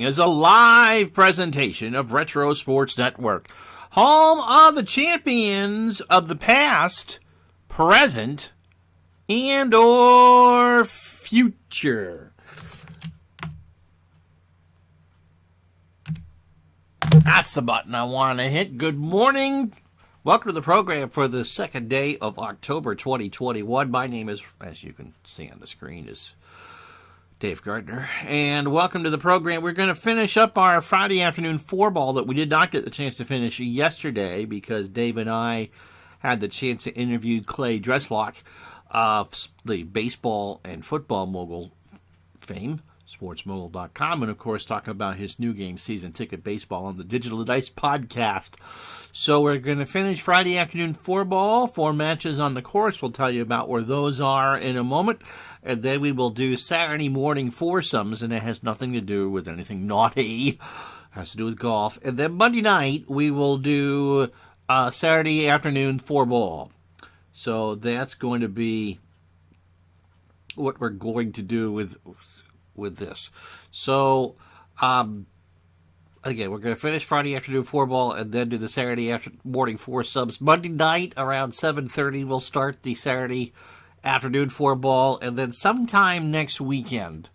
Is a live presentation of Retro Sports Network, home of the champions of the past, present, and or future. That's the button I want to hit. Good morning. Welcome to the program for the second day of October 2021. My name is, as you can see on the screen, is Dave Gardner, and welcome to the program. We're going to finish up our Friday afternoon four-ball that we did not get the chance to finish yesterday because Dave and I had the chance to interview Clay Dresslock of the baseball and football mogul fame, sportsmogul.com, and of course talk about his new game, Season Ticket Baseball, on the Digital Dice podcast. So we're going to finish Friday afternoon four-ball, 4 matches on the course. We'll tell you about where those are in a moment. And then we will do Saturday morning foursomes, and it has nothing to do with anything naughty. It has to do with golf. And then Monday night, we will do Saturday afternoon four-ball. So that's going to be what we're going to do with this. So, again, we're going to finish Friday afternoon four-ball and then do the Saturday morning foursomes. Monday night, around 7:30, we'll start the Saturday afternoon four-ball, and then sometime next weekend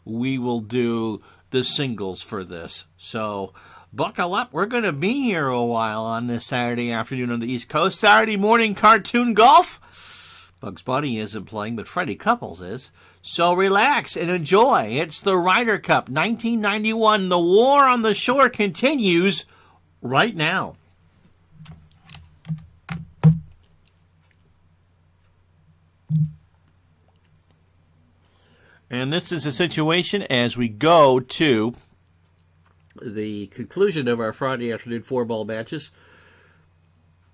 we will do the singles for this. So buckle up. We're going to be here a while on this Saturday afternoon on the East Coast. Saturday morning cartoon golf. Bugs Bunny isn't playing, but Freddie Couples is. So relax and enjoy. It's the Ryder Cup 1991. The war on the shore continues right now. And this is a situation as we go to the conclusion of our Friday afternoon four-ball matches.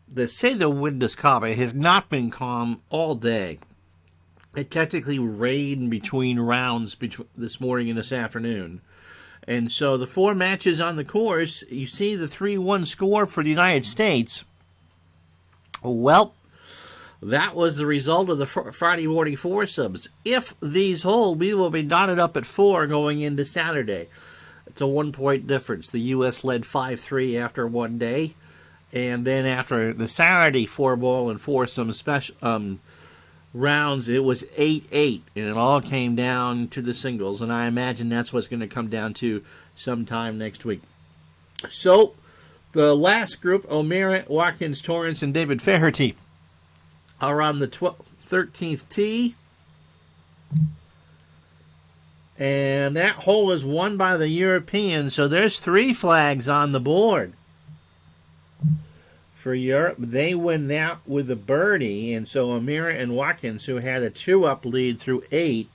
They say the wind is calm. It has not been calm all day. It technically rained between rounds this morning and this afternoon. And so the 4 matches on the course, you see the 3-1 score for the United States. Well, that was the result of the Friday morning foursomes. If these hold, we will be knotted up at 4 going into Saturday. It's a 1-point difference. The U.S. led 5-3 after one day. And then after the Saturday four-ball and foursome special rounds, it was 8-8. And it all came down to the singles. And I imagine that's what's going to come down to sometime next week. So, the last group, O'Meara, Watkins, Torrance, and David Faherty, are on the 13th tee. And that hole is won by the Europeans. So there's 3 flags on the board for Europe. They win that with a birdie. And so O'Meara and Watkins, who had a 2-up lead through 8,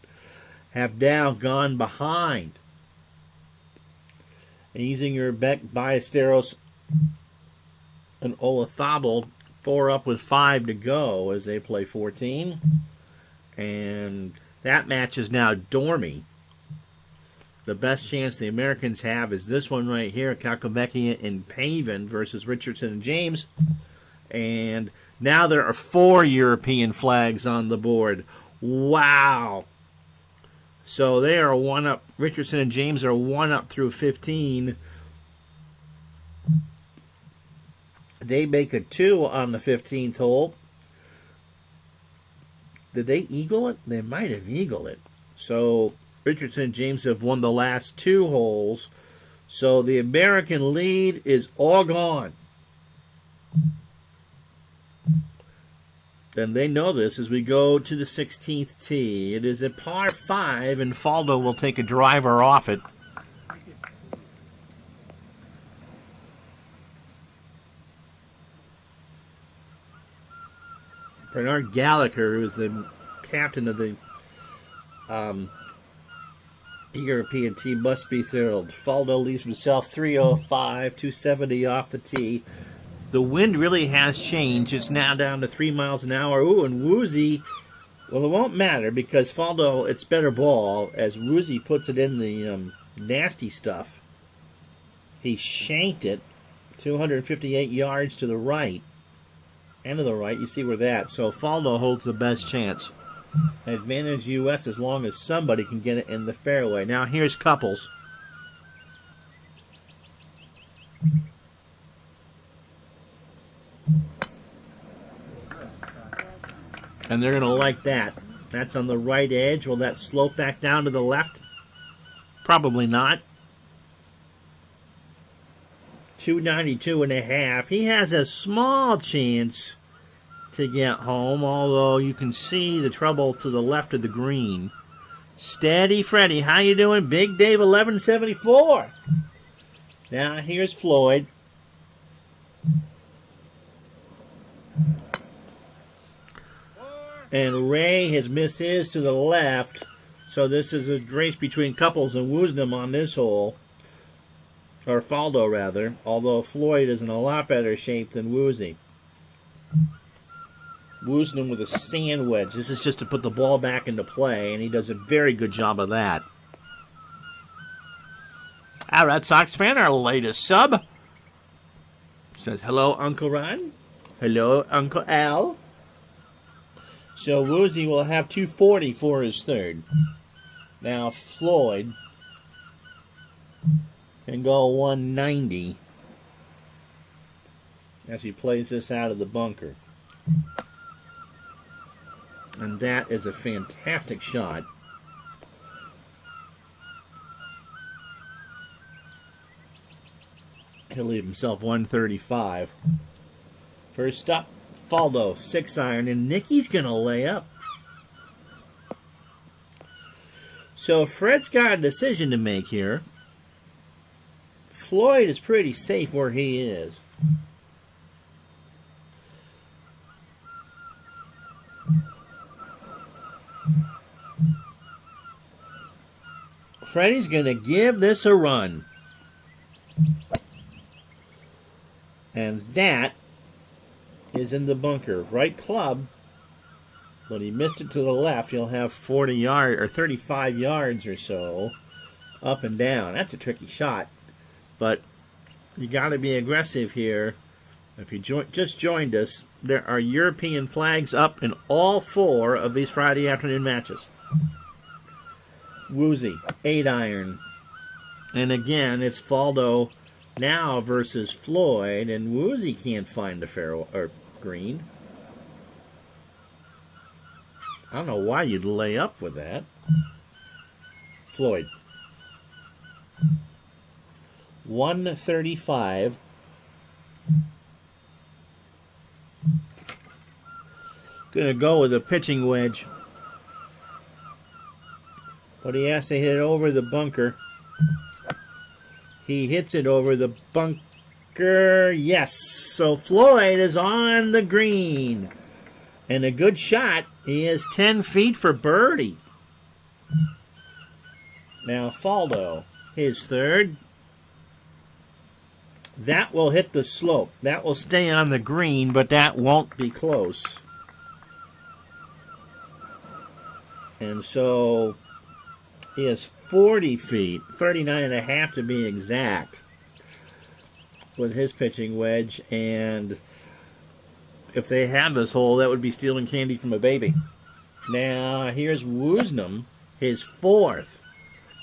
have now gone behind. Easinger, Beck, Ballesteros, and Olazabal 4 up with 5 to go as they play 14. And that match is now dormy. The best chance the Americans have is this one right here, Kakabecki and Pavin versus Richardson and James. And now there are 4 European flags on the board. Wow. So they are 1 up. Richardson and James are 1 up through 15. They make a 2 on the 15th hole. Did they eagle it? They might have eagled it. So Richardson and James have won the last 2 holes. So the American lead is all gone. And they know this as we go to the 16th tee. It is a par 5, and Faldo will take a driver off it. Bernard Gallagher, who is the captain of the European team, must be thrilled. Faldo leaves himself 305, 270 off the tee. The wind really has changed. It's now down to 3 miles an hour. Ooh, and Woozy, well, it won't matter because Faldo, it's better ball, as Woozy puts it in the nasty stuff. He shanked it 258 yards to the right. And to the right, you see where that. So Faldo holds the best chance. Advantage U.S. as long as somebody can get it in the fairway. Now here's Couples. And they're going to like that. That's on the right edge. Will that slope back down to the left? Probably not. 292.5. He has a small chance to get home, although you can see the trouble to the left of the green. Steady Freddy, how you doing? Big Dave 1174. Now here's Floyd. And Ray has missed his to the left. So this is a race between Couples and Woosnam on this hole. Or Faldo, rather. Although Floyd is in a lot better shape than Woozy. Woosnam with a sand wedge. This is just to put the ball back into play, and he does a very good job of that. Our Red Sox fan, our latest sub, says, hello, Uncle Ron. Hello, Uncle Al. So Woozy will have 240 for his third. Now Floyd can go 190 as he plays this out of the bunker. And that is a fantastic shot. He'll leave himself 135. First up, Faldo, 6-iron, and Nicky's going to lay up. So Fred's got a decision to make here. Floyd is pretty safe where he is. Freddie's going to give this a run. And that is in the bunker. Right club, but he missed it to the left. He'll have 40 yards or 35 yards or so up and down. That's a tricky shot, but you got to be aggressive here. If you just joined us, there are European flags up in all 4 of these Friday afternoon matches. Woozy, 8-iron. And again, it's Faldo now versus Floyd, and Woozy can't find the fair or green. I don't know why you'd lay up with that. Floyd. 135. Gonna go with a pitching wedge. But he has to hit it over the bunker. He hits it over the bunker. Yes. So Floyd is on the green. And a good shot. He is 10 feet for birdie. Now Faldo, his third. That will hit the slope. That will stay on the green, but that won't be close. And so he is 40 feet, 39.5 to be exact, with his pitching wedge. And if they have this hole, that would be stealing candy from a baby. Now, here's Woosnam, his 4th.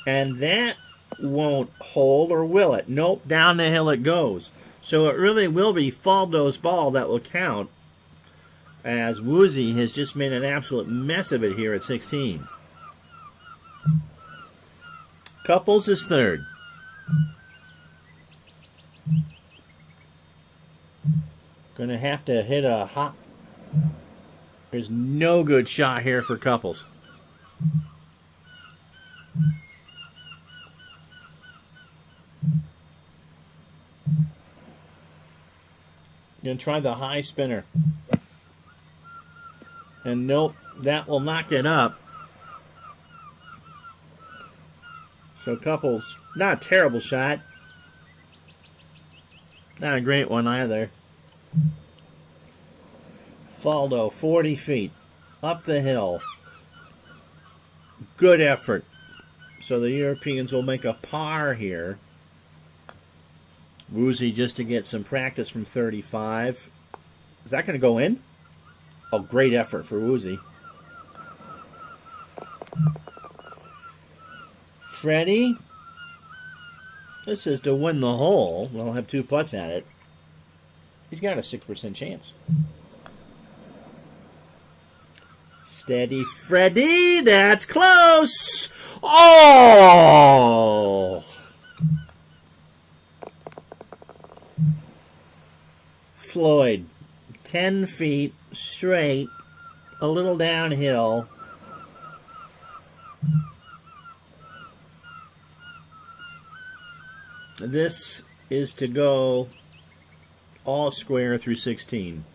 And that won't hold, or will it? Nope, down the hill it goes. So it really will be Faldo's ball that will count, as Woozy has just made an absolute mess of it here at 16. Couples is third. Gonna have to hit a hot. There's no good shot here for Couples. Gonna try the high spinner. And nope, that will knock it up. So Couples, not a terrible shot. Not a great one either. Faldo, 40 feet. Up the hill. Good effort. So the Europeans will make a par here. Woozy just to get some practice from 35. Is that going to go in? Oh, great effort for Woozy. Freddie. This is to win the hole. We'll have 2 putts at it. He's got a 6% chance. Steady, Freddie. That's close. Oh! Floyd, 10 feet straight, a little downhill. This is to go all square through 16.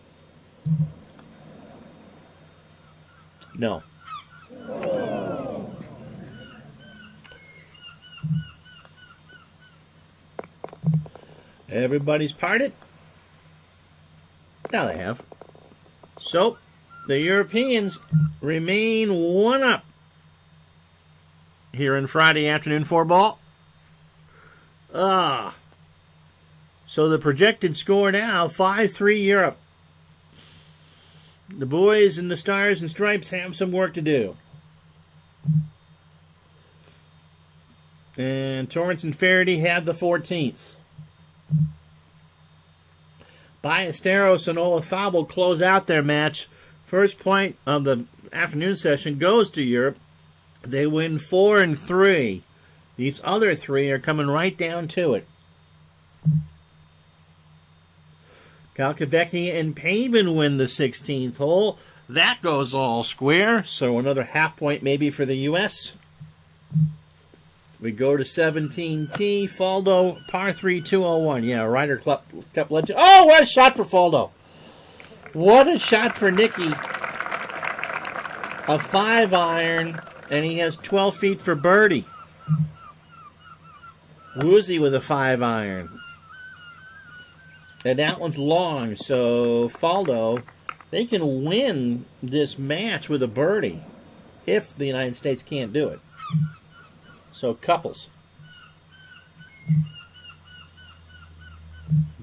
No. Everybody's parted? Now they have. So, the Europeans remain one up here in Friday afternoon four-ball. So the projected score now, 5-3 Europe. The boys in the Stars and Stripes have some work to do. And Torrance and Faraday have the 14th. Ballesteros and Olazabal close out their match. First point of the afternoon session goes to Europe. They win 4-3. These other three are coming right down to it. Calcavecchia and Pavin win the 16th hole. That goes all square, so another half point maybe for the U.S. We go to 17T. Faldo, par 3, 201. Yeah, Ryder Cup legend. Oh, what a shot for Faldo. What a shot for Nicky. A 5-iron, and he has 12 feet for birdie. Woozy with a 5-iron. And that one's long, so Faldo, they can win this match with a birdie if the United States can't do it. So couples.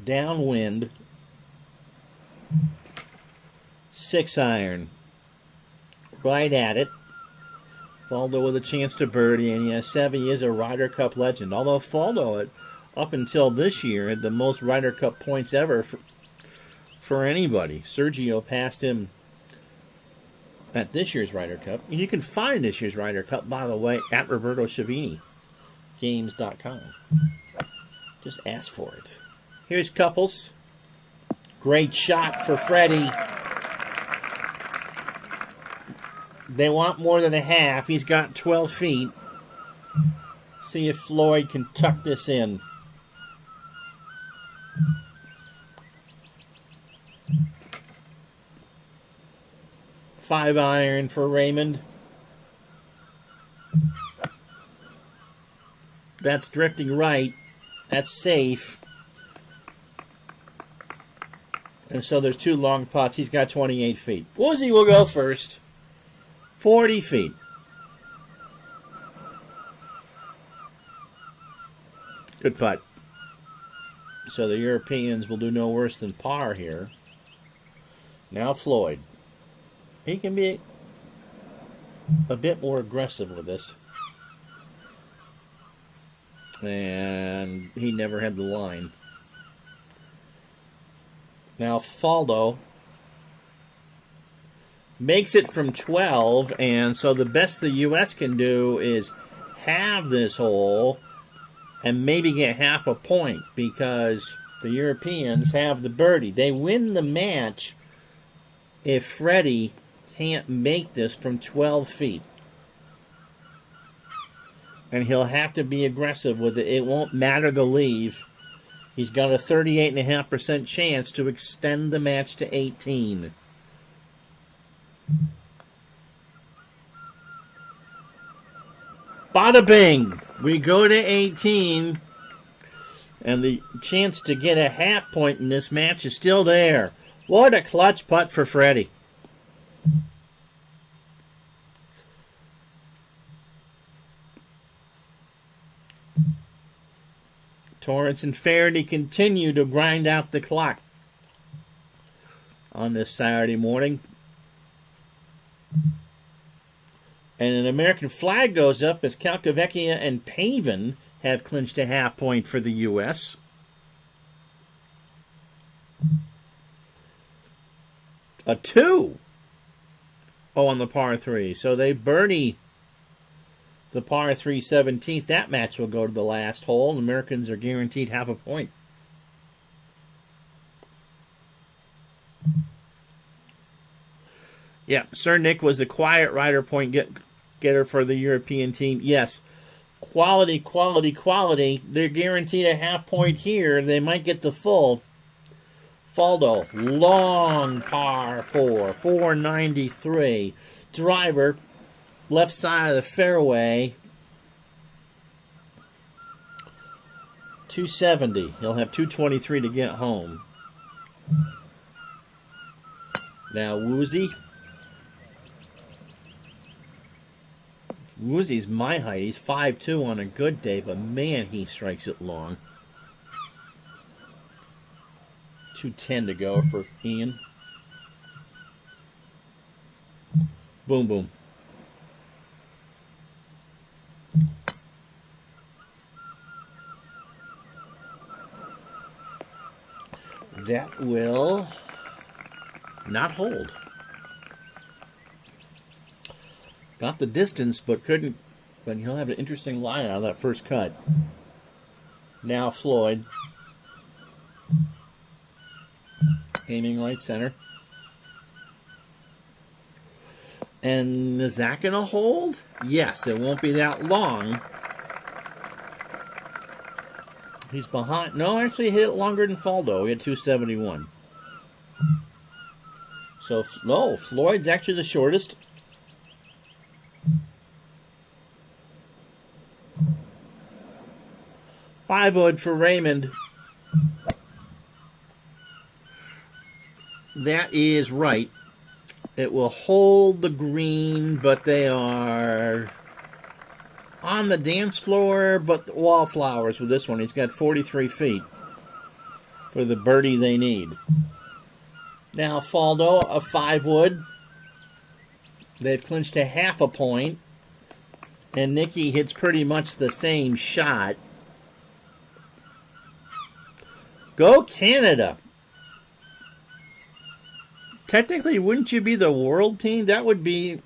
Downwind. 6-iron. Right at it. Faldo with a chance to birdie, and yes, Seve is a Ryder Cup legend. Although Faldo, up until this year, had the most Ryder Cup points ever for anybody. Sergio passed him at this year's Ryder Cup. And you can find this year's Ryder Cup, by the way, at Roberto Schiavini Games.com. Just ask for it. Here's couples. Great shot for Freddie. They want more than a half. He's got 12 feet. See if Floyd can tuck this in. Five-iron for Raymond. That's drifting right. That's safe. And so there's two long putts. He's got 28 feet. Woozy will go first. 40 feet. Good putt. So the Europeans will do no worse than par here. Now Floyd. He can be a bit more aggressive with this. And he never had the line. Now Faldo makes it from 12, and so the best the U.S. can do is have this hole and maybe get half a point because the Europeans have the birdie. They win the match if Freddie can't make this from 12 feet. And he'll have to be aggressive with it. It won't matter the leave. He's got a 38.5% chance to extend the match to 18. Bada bing! We go to 18, and the chance to get a half point in this match is still there. What a clutch putt for Freddie. Torrance and Faraday continue to grind out the clock on this Saturday morning. And an American flag goes up as Calcavecchia and Pavin have clinched a half point for the U.S. A 2. Oh, on the par 3. So they birdie the par 3 17th. That match will go to the last hole. The Americans are guaranteed half a point. Yeah, Sir Nick was the quiet Ryder point getter for the European team. Yes, quality, quality, quality. They're guaranteed a half point here. They might get the full. Faldo, long par 4, 493. Driver, left side of the fairway, 270. He'll have 223 to get home. Now Woozy. Woozy's my height. He's 5'2" on a good day, but man, he strikes it long. 210 to go for Ian. Boom, boom. That will not hold. Got the distance, but couldn't. But he'll have an interesting line out of that first cut. Now Floyd. Aiming right center. And is that going to hold? Yes, it won't be that long. He's behind. No, actually, he hit it longer than Faldo. He had 271. So, no, Floyd's actually the shortest. Five wood for Raymond. That is right. It will hold the green, but they are on the dance floor, but wallflowers with this one. He's got 43 feet for the birdie they need. Now Faldo, a 5 wood. They've clinched a half a point. And Nicky hits pretty much the same shot. Go Canada. Technically, wouldn't you be the world team? That would be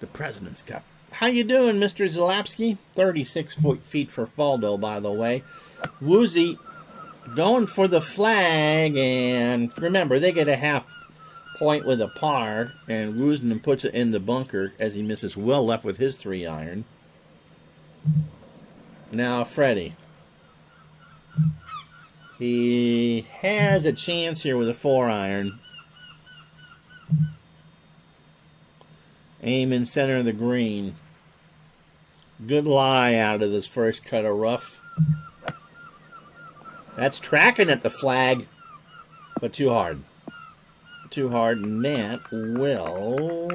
the President's Cup. How you doing, Mr. Zalapski? 36 feet for Faldo, by the way. Woozy going for the flag, and remember, they get a half point with a par, and Woosnam puts it in the bunker as he misses well left with his 3-iron. Now Freddie. He has a chance here with a 4-iron. Aim in center of the green. Good lie out of this first cut of rough. That's tracking at the flag, but too hard. Too hard, and that will...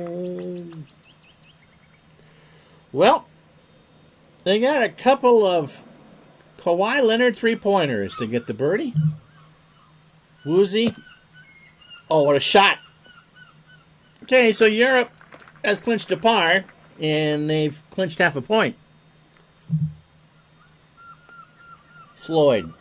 Well, they got a couple of Kawhi Leonard 3-pointers to get the birdie. Woozy. Oh, what a shot. Okay, so Europe has clinched a par, and they've clinched half a point. Floyd.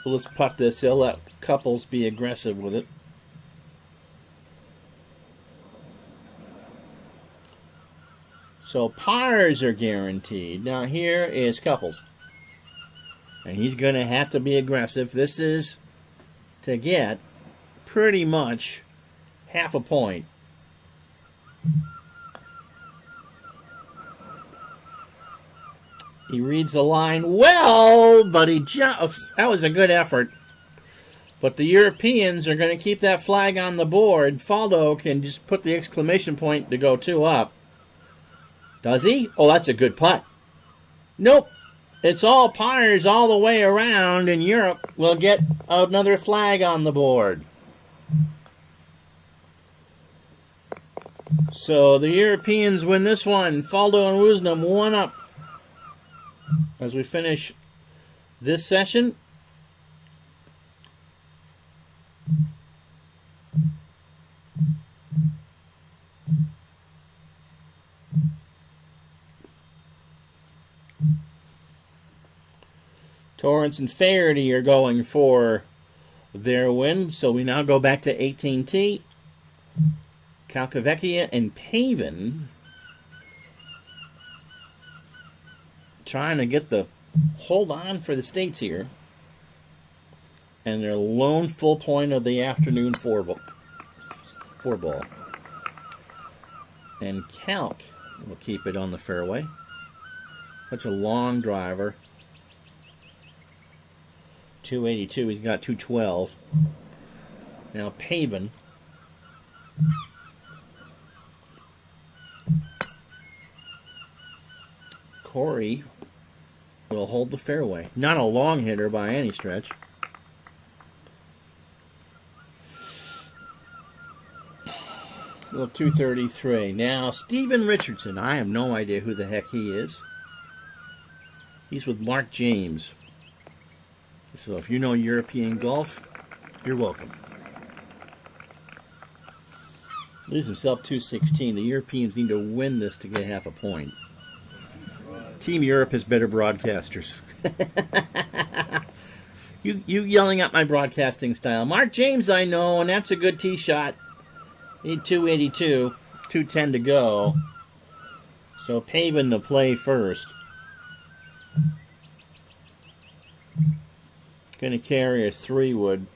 Well, let's putt this. They'll let couples be aggressive with it. So pars are guaranteed. Now here is couples. And he's going to have to be aggressive. This is to get pretty much half a point. He reads the line well, but he just... That was a good effort. But the Europeans are going to keep that flag on the board. Faldo can just put the exclamation point to go 2 up. Does he? Oh, that's a good putt. Nope. It's all pars all the way around, and Europe will get another flag on the board. So the Europeans win this one. Faldo and Woosnam 1 up. As we finish this session. Torrance and Faherty are going for their win. So we now go back to 18T. Calcavecchia and Paven trying to get the hold on for the States here. And their lone full point of the afternoon four ball. And Calc will keep it on the fairway. Such a long driver. 282, he's got 212. Now Paven. Corey will hold the fairway. Not a long hitter by any stretch. Well, 233. Now, Steven Richardson. I have no idea who the heck he is. He's with Mark James. So if you know European golf, you're welcome. Leaves himself 216. The Europeans need to win this to get half a point. Team Europe has better broadcasters. You yelling at my broadcasting style. Mark James, I know, and that's a good tee shot. Need 282, 210 to go. So Paven to play first. Going to carry a 3-wood.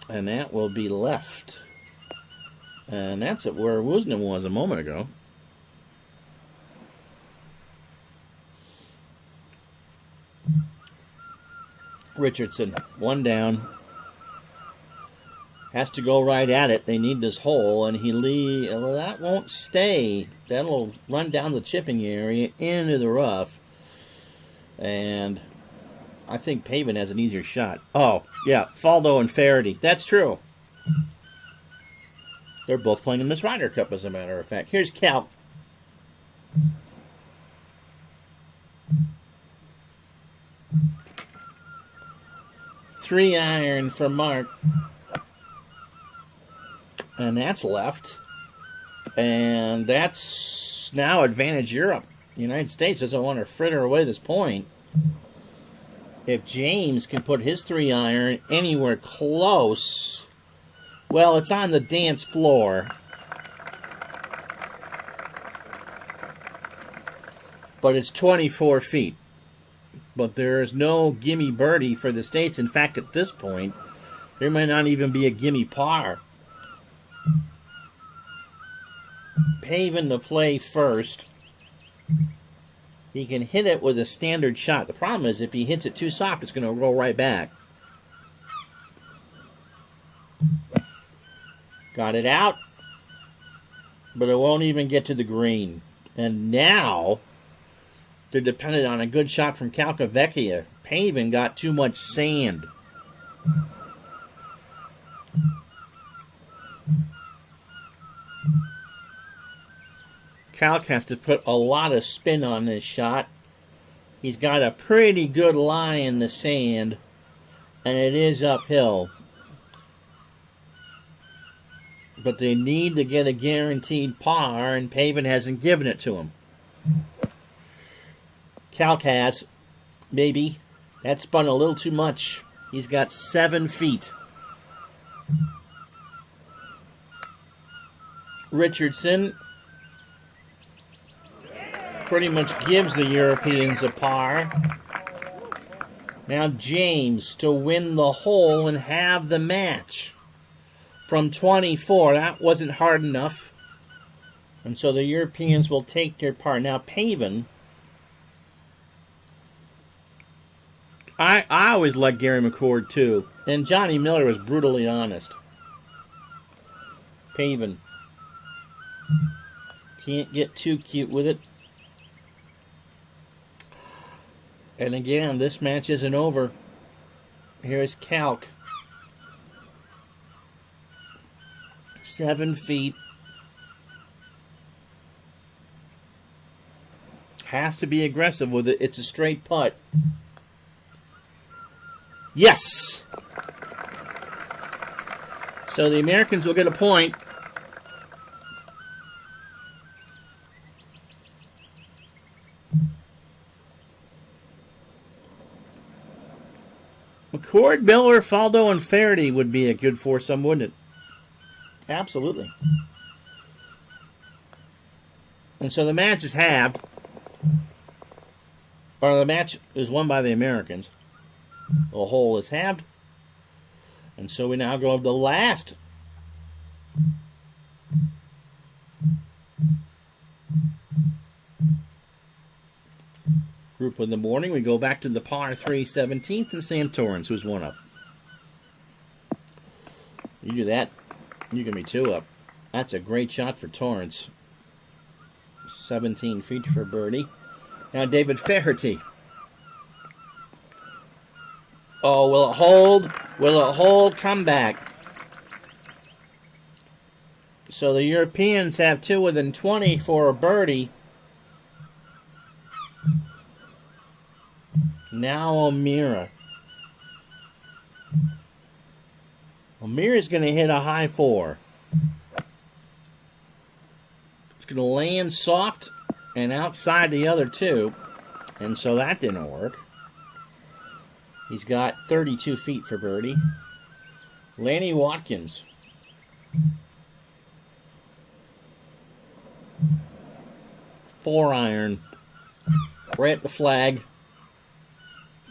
And that will be left. And that's where Woosnam was a moment ago. Richardson, one down. Has to go right at it. They need this hole, and well, that won't stay. That'll run down the chipping area into the rough. And I think Paven has an easier shot. Oh, yeah, Faldo and Faraday. That's true. They're both playing in this Ryder Cup, as a matter of fact. Here's Cal. Three iron for Mark. And that's left. And that's now advantage Europe. The United States doesn't want to fritter away this point. If James can put his 3 iron anywhere close, well, it's on the dance floor. But it's 24 feet. But there is no gimme birdie for the States. In fact, at this point, there might not even be a gimme par. Paven to play first. He can hit it with a standard shot. The problem is if he hits it too soft, it's going to roll right back. Got it out. But it won't even get to the green. And now they're dependent on a good shot from Calcavecchia. Paven got too much sand. Calc has to put a lot of spin on this shot. He's got a pretty good lie in the sand, and it is uphill. But they need to get a guaranteed par, and Paven hasn't given it to him. Calc has, maybe. That spun a little too much. He's got 7 feet. Richardson pretty much gives the Europeans a par. Now James to win the hole and have the match. From 24, that wasn't hard enough. And so the Europeans will take their par. Now Paven, I always liked Gary McCord too. And Johnny Miller was brutally honest. Paven can't get too cute with it. And again, this match isn't over. Here's Calc. 7 feet. Has to be aggressive with it. It's a straight putt. Yes! So the Americans will get a point. Cord, Miller, Faldo, and Faraday would be a good foursome, wouldn't it? Absolutely. And so the match is halved. Or the match is won by the Americans. The hole is halved. And so we now go to the last group in the morning. We go back to the par 3 17th and Sam Torrance, who's one up. You do that, you're going to be two up. That's a great shot for Torrance. 17 feet for birdie. Now David Faraday. Oh, will it hold? Will it hold? Come back. So the Europeans have two within 20 for a birdie. Now O'Meara. O'Meara's going to hit a high 4. It's going to land soft and outside the other two. And so that didn't work. He's got 32 feet for birdie. Lanny Watkins. Four iron. Right at the flag.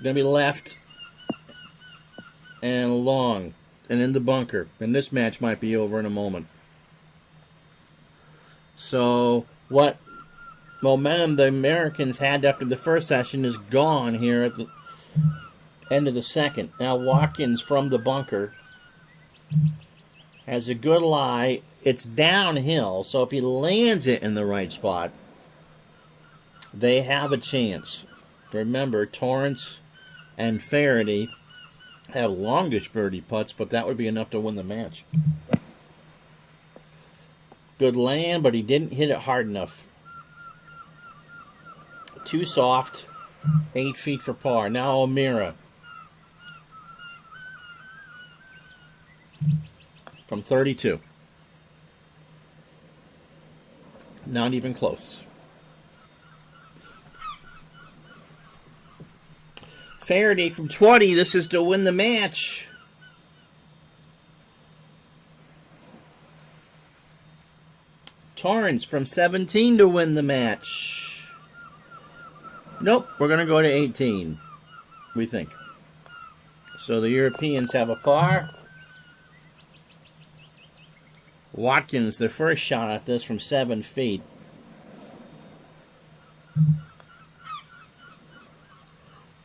Going to be left and long and in the bunker. And this match might be over in a moment. So what momentum the Americans had after the first session is gone here at the end of the second. Now Watkins from the bunker has a good lie. It's downhill, so if he lands it in the right spot, they have a chance. Remember, Torrance and Faraday have longish birdie putts, but that would be enough to win the match. Good land, but he didn't hit it hard enough. Too soft. 8 feet for par. Now O'Meara. From 32. Not even close. Faraday from 20. This is to win the match. Torrance from 17 to win the match. Nope, we're going to go to 18, we think. So the Europeans have a par. Watkins, the first shot at this from 7 feet.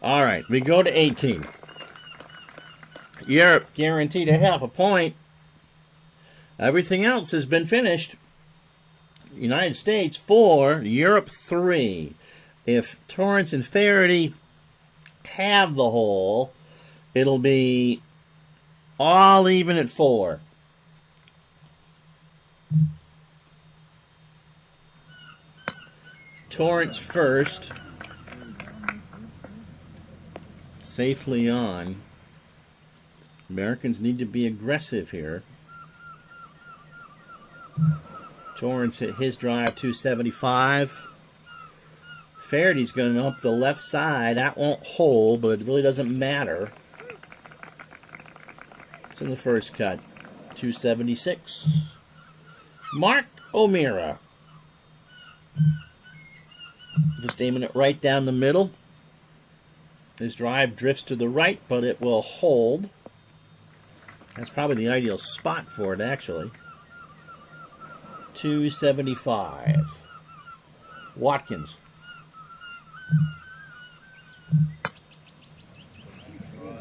All right, we go to 18. Europe guaranteed a half a point. Everything else has been finished. United States 4, Europe 3. If Torrance and Faraday have the hole, it'll be all even at 4. Torrance first. Safely on. Americans need to be aggressive here. Torrance hit his drive 275. Faraday's going up the left side. That won't hold, but it really doesn't matter. It's in the first cut. 276. Mark O'Meara. Just aiming it right down the middle. His drive drifts to the right, but it will hold. That's probably the ideal spot for it, actually. 275. Watkins.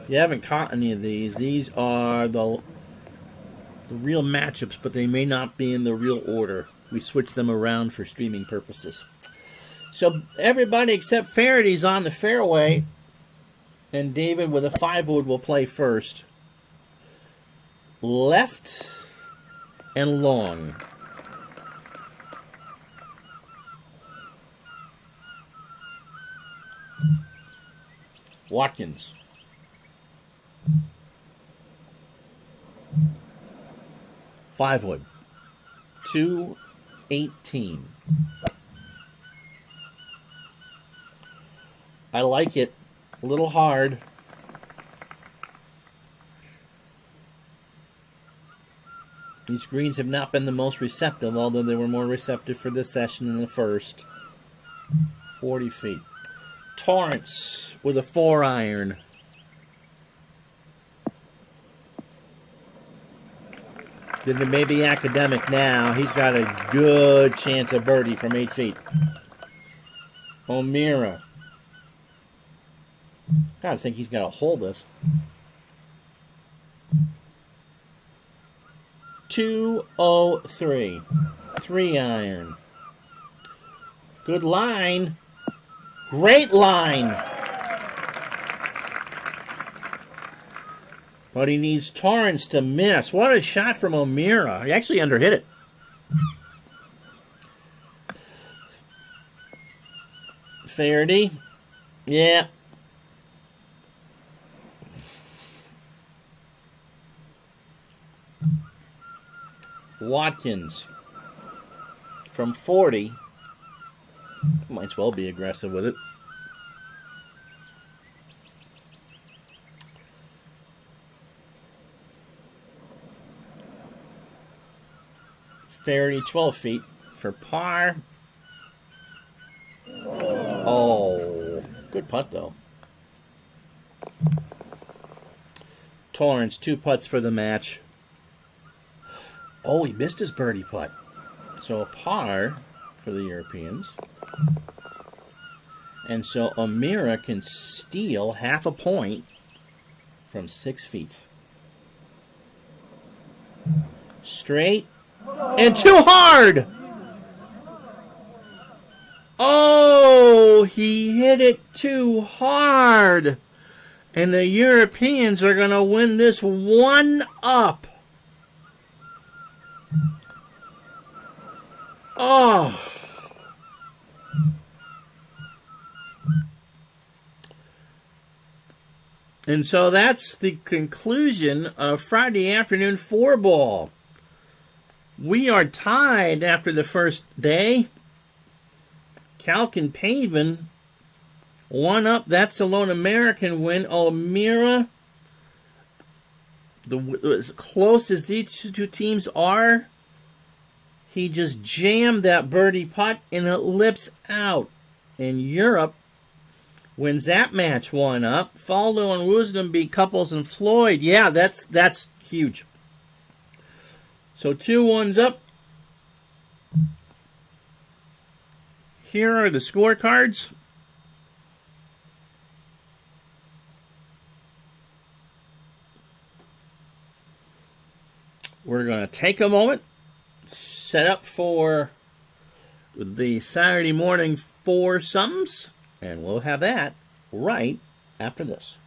If you haven't caught any of these are the real matchups, but they may not be in the real order. We switch them around for streaming purposes. So everybody except Faraday's on the fairway, and David with a 5-wood will play first. Left and long. Watkins. Five-wood. 218. I like it. A little hard. These greens have not been the most receptive, although they were more receptive for this session than the first. 40 feet. Torrance with a 4-iron. Then it may be academic now. He's got a good chance of birdie from 8 feet. O'Meara. Gotta think he's got to hold this. 203. 3-iron. Good line. Great line. But he needs Torrance to miss. What a shot from O'Meara. He actually underhit it. Faraday. Yeah. Watkins. From 40. Might as well be aggressive with it. Faraday 12 feet for par. Oh, good putt though. Torrance 2 putts for the match. Oh, he missed his birdie putt. So a par for the Europeans. And so O'Meara can steal half a point from 6 feet. Straight. And too hard! Oh, he hit it too hard. And the Europeans are going to win this 1-up. Oh. And so that's the conclusion of Friday afternoon 4-ball. We are tied after the first day. Calc and Pavin 1-up. That's a lone American win. O'Meara, as close as these two teams are, he just jammed that birdie putt and it lips out. And Europe wins that match 1-up. Faldo and Woosnam beat Couples and Floyd. Yeah, that's huge. So 2-1s up. Here are the scorecards. We're going to take a moment, set up for the Saturday morning foursomes, and we'll have that right after this.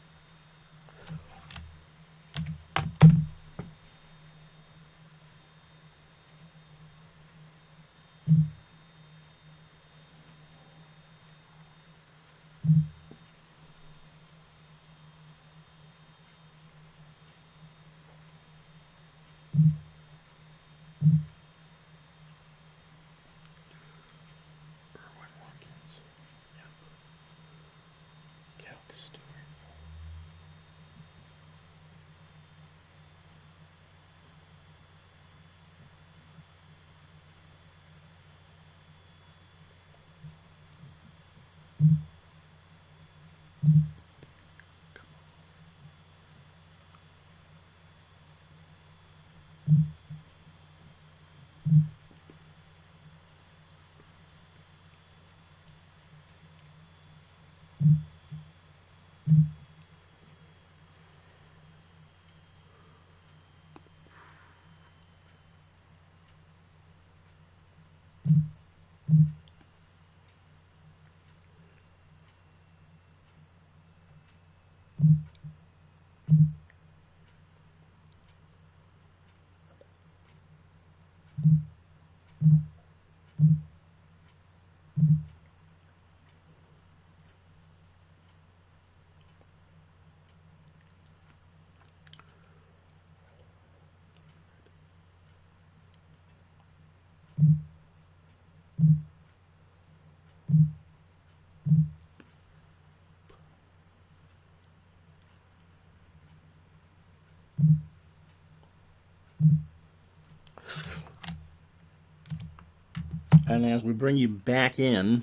And as we bring you back in,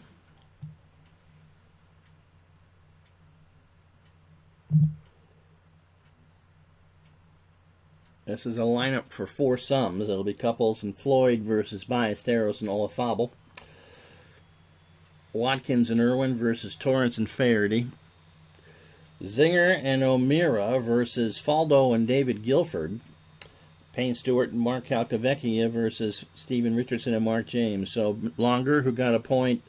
this is a lineup for Foursomes. It'll be Couples and Floyd versus Ballesteros and Olazabal. Watkins and Irwin versus Torrance and Faherty. Zinger and O'Meara versus Faldo and David Guilford. Payne Stewart and Mark Calcavecchia versus Stephen Richardson and Mark James. So Longer, who got a point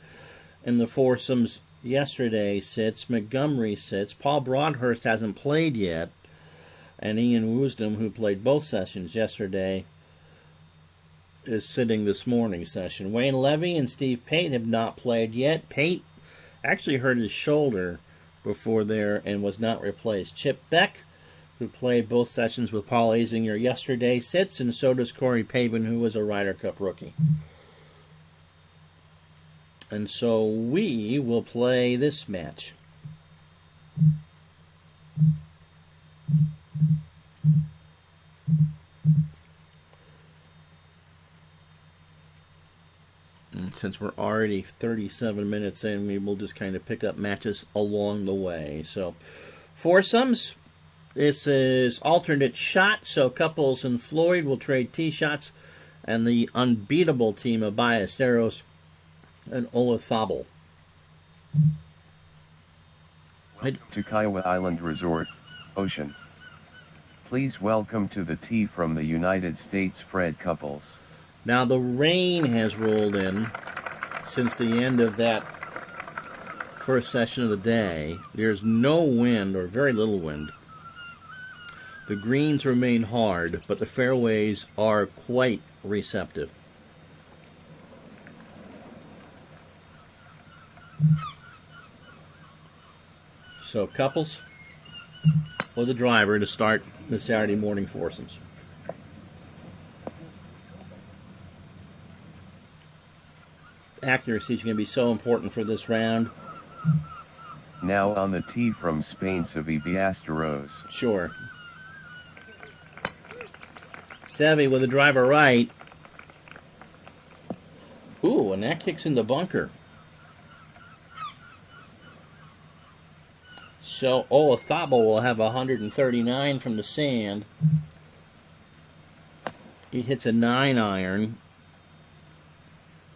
in the Foursomes yesterday, sits. Montgomery sits. Paul Broadhurst hasn't played yet. And Ian Woosnam, who played both sessions yesterday, is sitting this morning's session. Wayne Levy and Steve Pate have not played yet. Pate actually hurt his shoulder before there and was not replaced. Chip Beck, who played both sessions with Paul Azinger yesterday, sits, and so does Corey Pavin, who was a Ryder Cup rookie. And so we will play this match. And since we're already 37 minutes in, we will just kind of pick up matches along the way. So, Foursomes, this is alternate shot, so Couples and Floyd will trade tee shots, and the unbeatable team of Ballesteros and Olazabal. To Kiowa Island Resort, Ocean. Please welcome to the tee from the United States, Fred Couples. Now the rain has rolled in since the end of that first session of the day. There's no wind or very little wind. The greens remain hard, but the fairways are quite receptive. So Couples with the driver to start the Saturday morning foursomes. Accuracy is going to be so important for this round. Now on the tee from Spain, Seve Ballesteros. Sure. Seve with the driver right. Ooh, and that kicks in the bunker. So Olazabal will have 139 from the sand. He hits a 9-iron.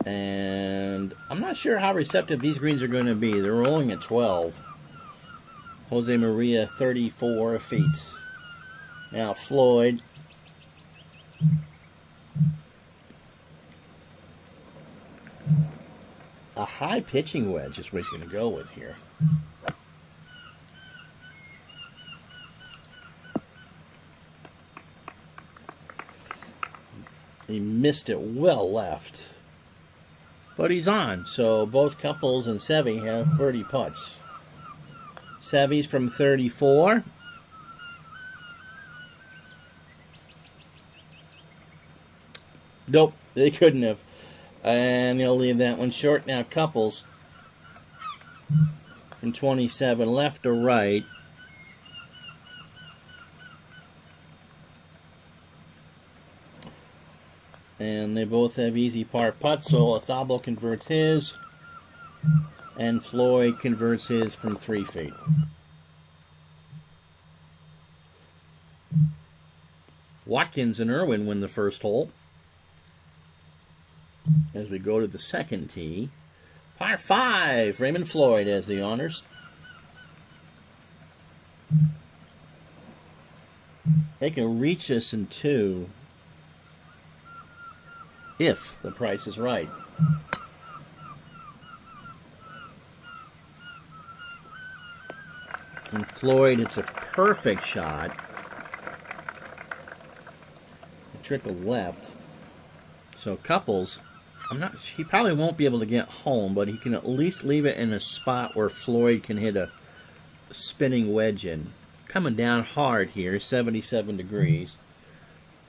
And I'm not sure how receptive these greens are going to be. They're rolling at 12. Jose Maria, 34 feet. Now Floyd. A high pitching wedge is what he's going to go with here. He missed it well left. But he's on, so both Couples and Seve have birdie putts. Seve's from 34. Nope, they couldn't have. And they'll leave that one short. Now Couples from 27, left to right. And they both have easy par putts, so Olazabal converts his, and Floyd converts his from 3 feet. Watkins and Irwin win the first hole. As we go to the second tee, par 5, Raymond Floyd has the honors. They can reach us in 2. If the price is right. And Floyd, it's a perfect shot. A trickle left. So Couples, he probably won't be able to get home, but he can at least leave it in a spot where Floyd can hit a spinning wedge in. Coming down hard here, 77 degrees.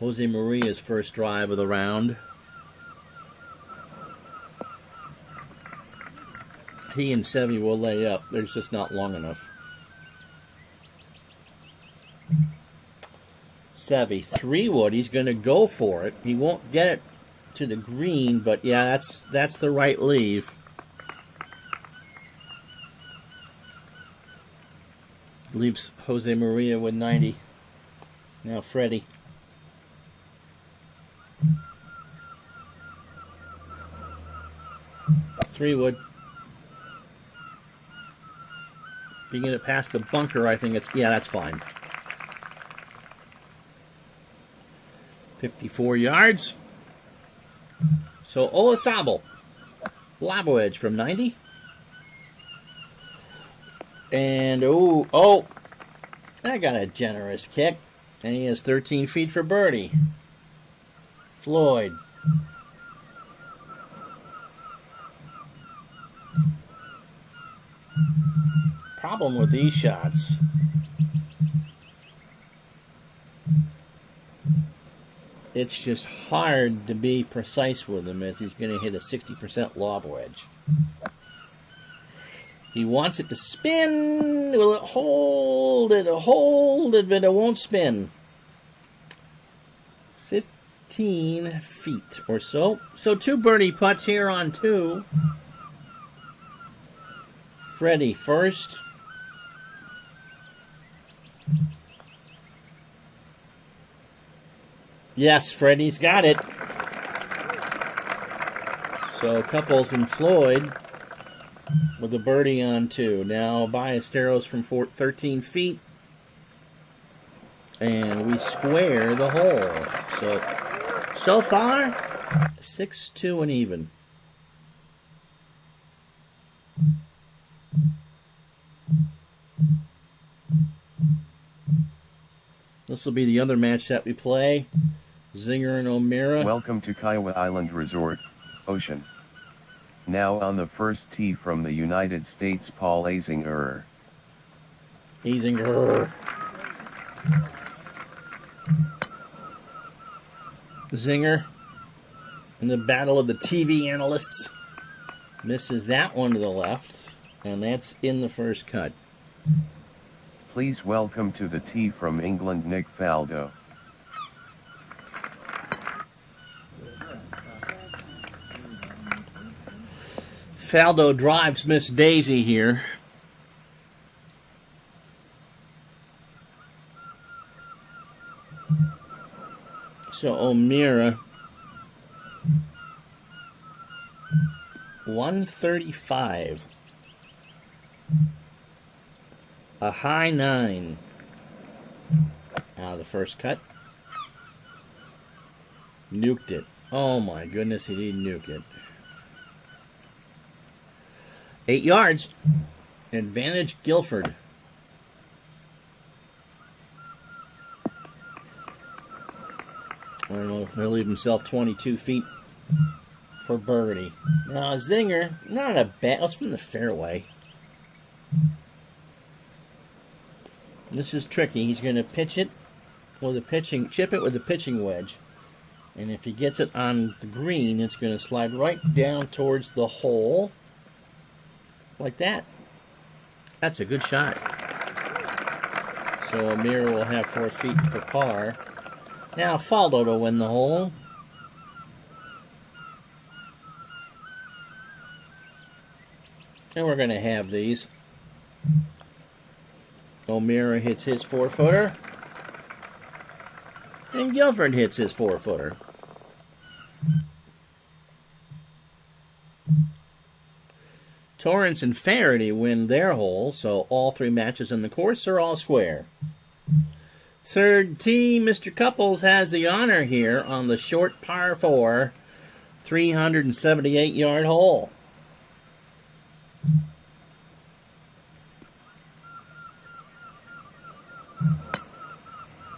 Jose Maria's first drive of the round. He and Seve will lay up. There's just not long enough. Seve, 3-wood. He's going to go for it. He won't get it to the green, but yeah, that's the right leave. Leaves Jose Maria with 90. Now Freddie. Three wood. If you get it past the bunker, I think it's, yeah, that's fine. 54 yards. So Olazabal, lob wedge from 90. And I got a generous kick. And he has 13 feet for birdie. Floyd. Problem with these shots. It's just hard to be precise with him, as he's going to hit a 60% lob wedge. He wants it to spin. Will it hold it? Hold it, but it won't spin. 15 feet or so. So 2 birdie putts here on 2. Freddie first. Yes, Freddie's got it. So Couples and Floyd with a birdie on 2. Now Ballesteros from 13 feet. And we square the hole. So far, 6-2 and even. This will be the other match that we play. Zinger and O'Meara. Welcome to Kiowa Island Resort, Ocean. Now on the first tee from the United States, Paul Azinger. Zinger in the battle of the TV analysts. Misses that one to the left, and that's in the first cut. Please welcome to the tee from England, Nick Faldo. Faldo drives Miss Daisy here. So O'Meara, 135. A high 9 out of the first cut. Nuked it. Oh my goodness, he did nuke it. 8 yards. Advantage Guilford. I don't know, he'll leave himself 22 feet for birdie. Now Zinger, not a bad, that's from the fairway. This is tricky. He's going to pitch it with a chip it with a pitching wedge. And if he gets it on the green, it's going to slide right down towards the hole. Like that. That's a good shot. So O'Meara will have 4 feet for par. Now Faldo to win the hole. And we're going to have these. O'Meara hits his 4-footer. And Guilford hits his 4-footer. Torrance and Faraday win their hole, so all 3 matches in the course are all square. Third tee, Mr. Couples has the honor here on the short par 4, 378-yard hole.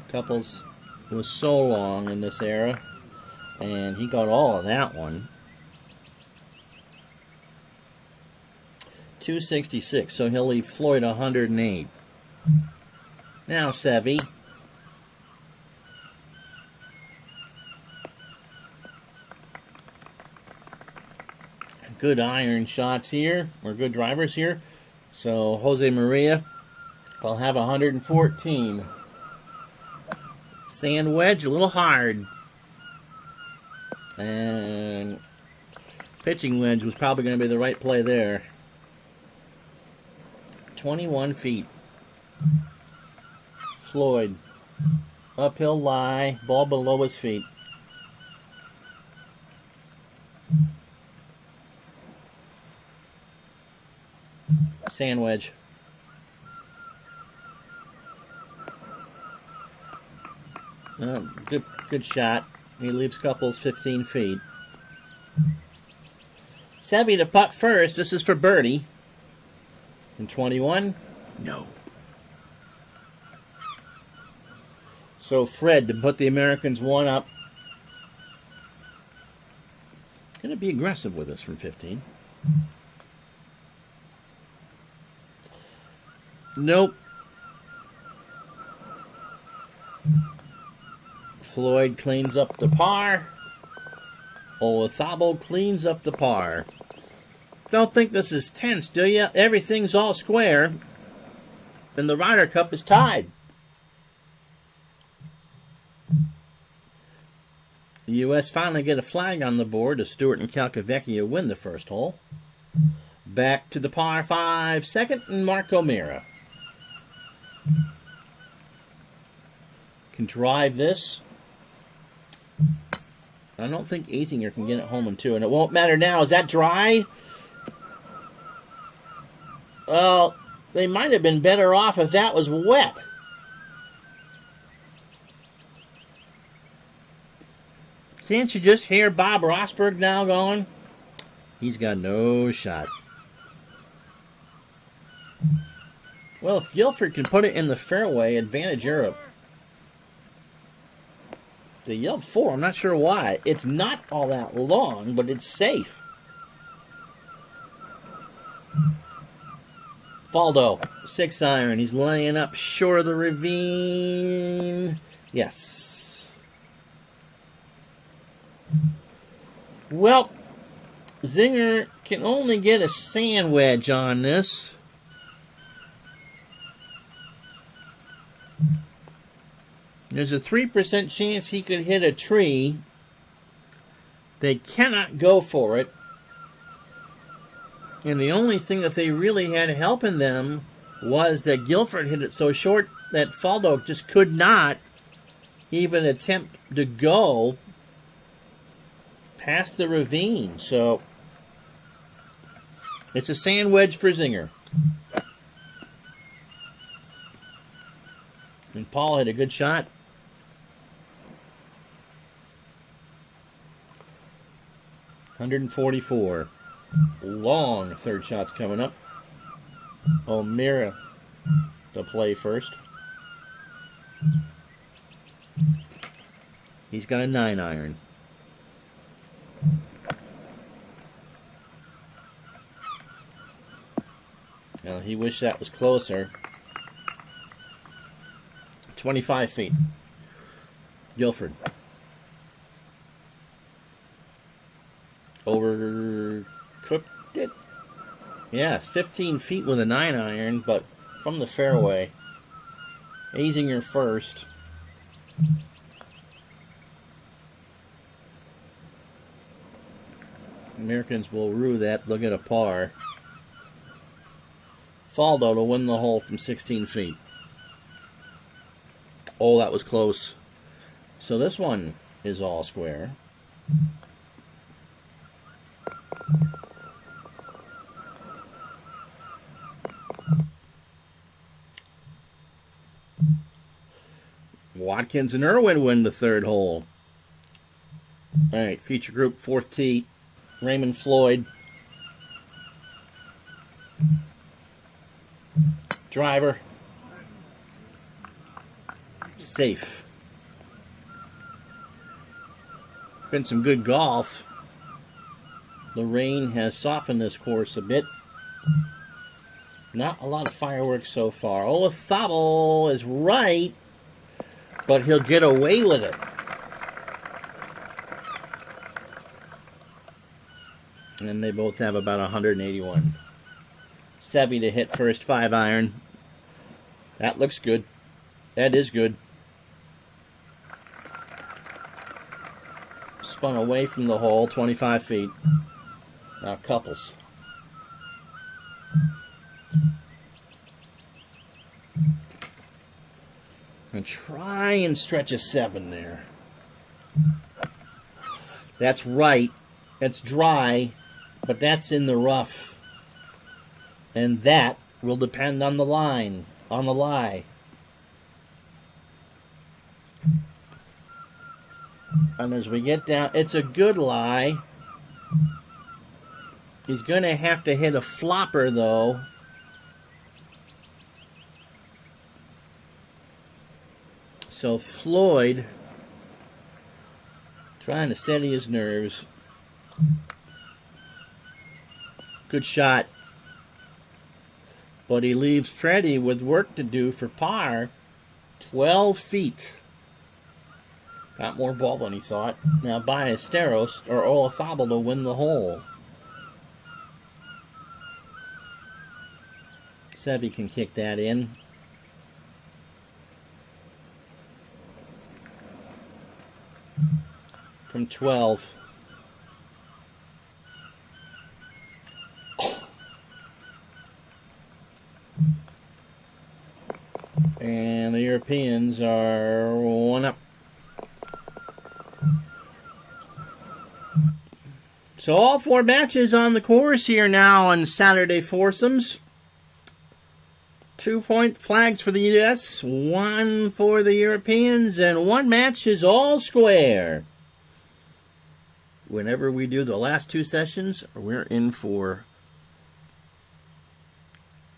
Couples was so long in this era, and he got all of that one. 266, so he'll leave Floyd 108. Now Sevy. Good iron shots here, or good drivers here. So Jose Maria will have 114. Sand wedge, a little hard. And pitching wedge was probably going to be the right play there. 21 feet. Floyd. Uphill lie. Ball below his feet. Sand wedge. Good shot. He leaves couples 15 feet. Seve to putt first. This is for birdie. And 21? No. So Fred to put the Americans one up. Going to be aggressive with us from 15. Nope. Floyd cleans up the par. Olazabal cleans up the par. Don't think this is tense, do you? Everything's all square. And the Ryder Cup is tied. The U.S. finally get a flag on the board as Stewart and Calcavecchia win the first hole. Back to the par 5 second, and Marco Mira can drive this. I don't think Azinger can get it home in 2, and it won't matter now. Is that dry? Well, they might have been better off if that was wet. Can't you just hear Bob Rosberg now going? He's got no shot. Well, if Guilford can put it in the fairway, advantage Europe. They yelled 4. I'm not sure why. It's not all that long, but it's safe. Faldo, 6 iron. He's laying up short of the ravine. Yes. Well, Zinger can only get a sand wedge on this. There's a 3% chance he could hit a tree. They cannot go for it. And the only thing that they really had helping them was that Guilford hit it so short that Faldo just could not even attempt to go past the ravine. So it's a sand wedge for Zinger. And Paul had a good shot. .144. Long third shot's coming up. O'Meara to play first. He's got a 9 iron. Well, he wished that was closer. 25 feet. Guilford. Overcooked it. Yes, 15 feet with a 9 iron, but from the fairway. Azinger first. Americans will rue that. They'll get a par. Faldo to win the hole from 16 feet. Oh, that was close. So this one is all square. Watkins and Irwin win the third hole. All right, feature group, 4th tee. Raymond Floyd. Driver. Safe. Been some good golf. The rain has softened this course a bit. Not a lot of fireworks so far. Olazabal is right, but he'll get away with it. And they both have about 181. Seve to hit first 5 iron. That looks good. That is good. spun away from the hole, 25 feet. Now couples. And try and stretch a 7 there. That's right. It's dry, but that's in the rough. And that will depend on the line, on the lie. And as we get down, it's a good lie. He's going to have to hit a flopper, though. So Floyd, trying to steady his nerves. Good shot. But he leaves Freddie with work to do for par. 12 feet. Got more ball than he thought. Now Ballesteros or Olazabal to win the hole. Seve can kick that in. From 12. And the Europeans are 1 up. So all 4 matches on the course here now on Saturday foursomes. 2-point flags for the U.S., 1 for the Europeans, and 1 match is all square. Whenever we do the last 2 sessions, we're in for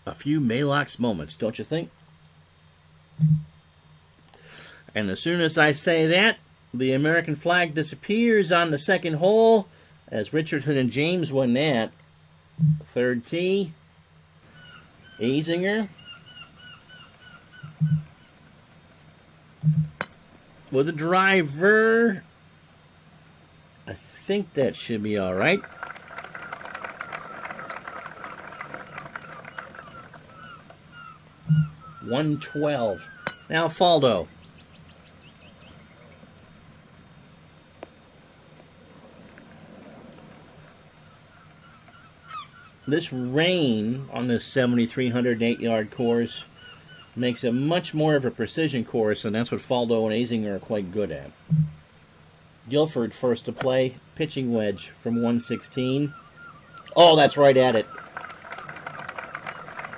a few Maalox moments, don't you think? And as soon as I say that, the American flag disappears on the second hole as Richardson and James win that. Third tee, Azinger with a driver. I think that should be all right. $112. Now Faldo. This rain on this 7,308-yard course makes it much more of a precision course, and that's what Faldo and Azinger are quite good at. Guilford first to play, pitching wedge from 116. Oh, that's right at it.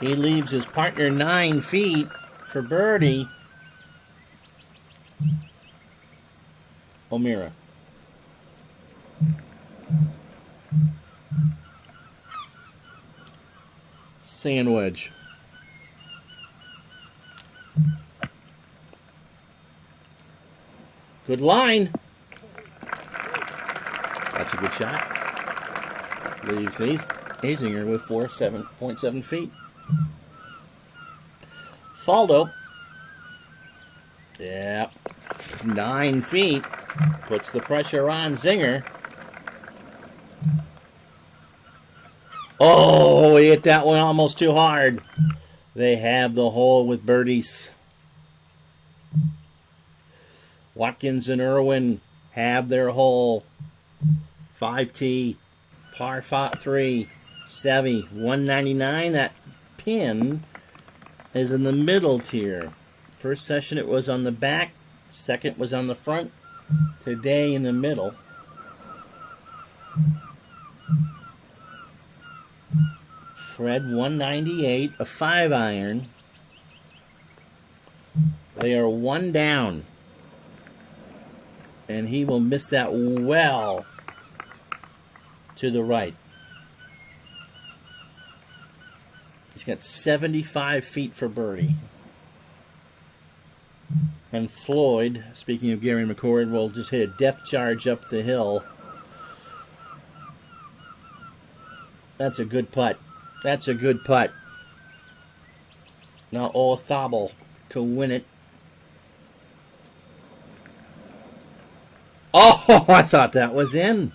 He leaves his partner 9 feet for birdie. O'Meara. Sand wedge. Good line. That's a good shot. Leaves Azinger with 7.7 feet. Faldo. Yeah. 9 feet. Puts the pressure on Zinger. Oh, he hit that one almost too hard. They have the hole with birdies. Watkins and Irwin have their hole. 5T, par 3, Seve, 199. That pin is in the middle tier. First session it was on the back. Second was on the front. Today in the middle. Fred 198, a 5-iron. They are 1 down. And he will miss that well to the right. He's got 75 feet for birdie. And Floyd, speaking of Gary McCord, will just hit a depth charge up the hill. That's a good putt. That's a good putt. Now Olazabal to win it. Oh, I thought that was in.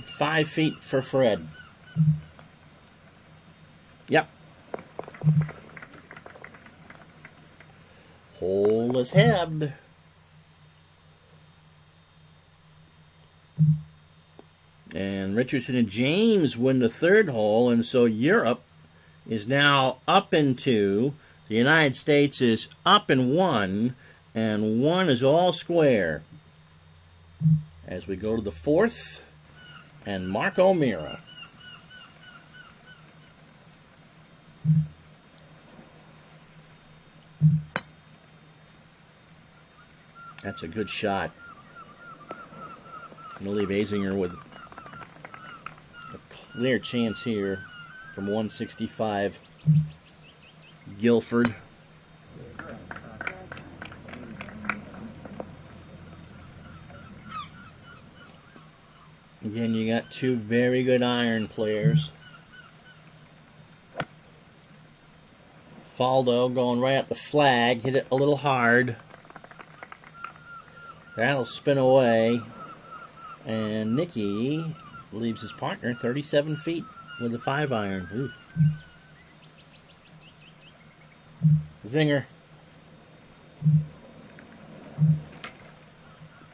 5 feet for Fred. Yep. Hole is head. And Richardson and James win the third hole, and so Europe is now up in 2. The United States is up in 1, and 1 is all square. As we go to the 4th, and Mark O'Meara. That's a good shot. I'm going to leave Azinger with a clear chance here from 165. Guilford. Again, you got 2 very good iron players. Faldo going right at the flag. Hit it a little hard. That'll spin away. And Nicky leaves his partner 37 feet with a 5-iron. Ooh. Zinger.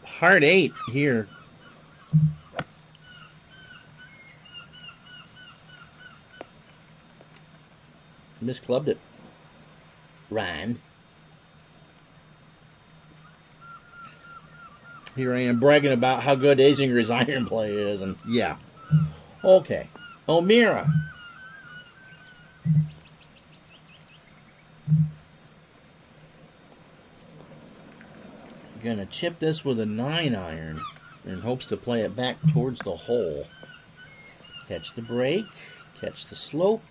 Hard 8 here. Misclubbed it. Ryan. Here I am bragging about how good Azinger's iron play is, and yeah. Okay. O'Meara. Gonna chip this with a 9-iron and hopes to play it back towards the hole. Catch the break, catch the slope.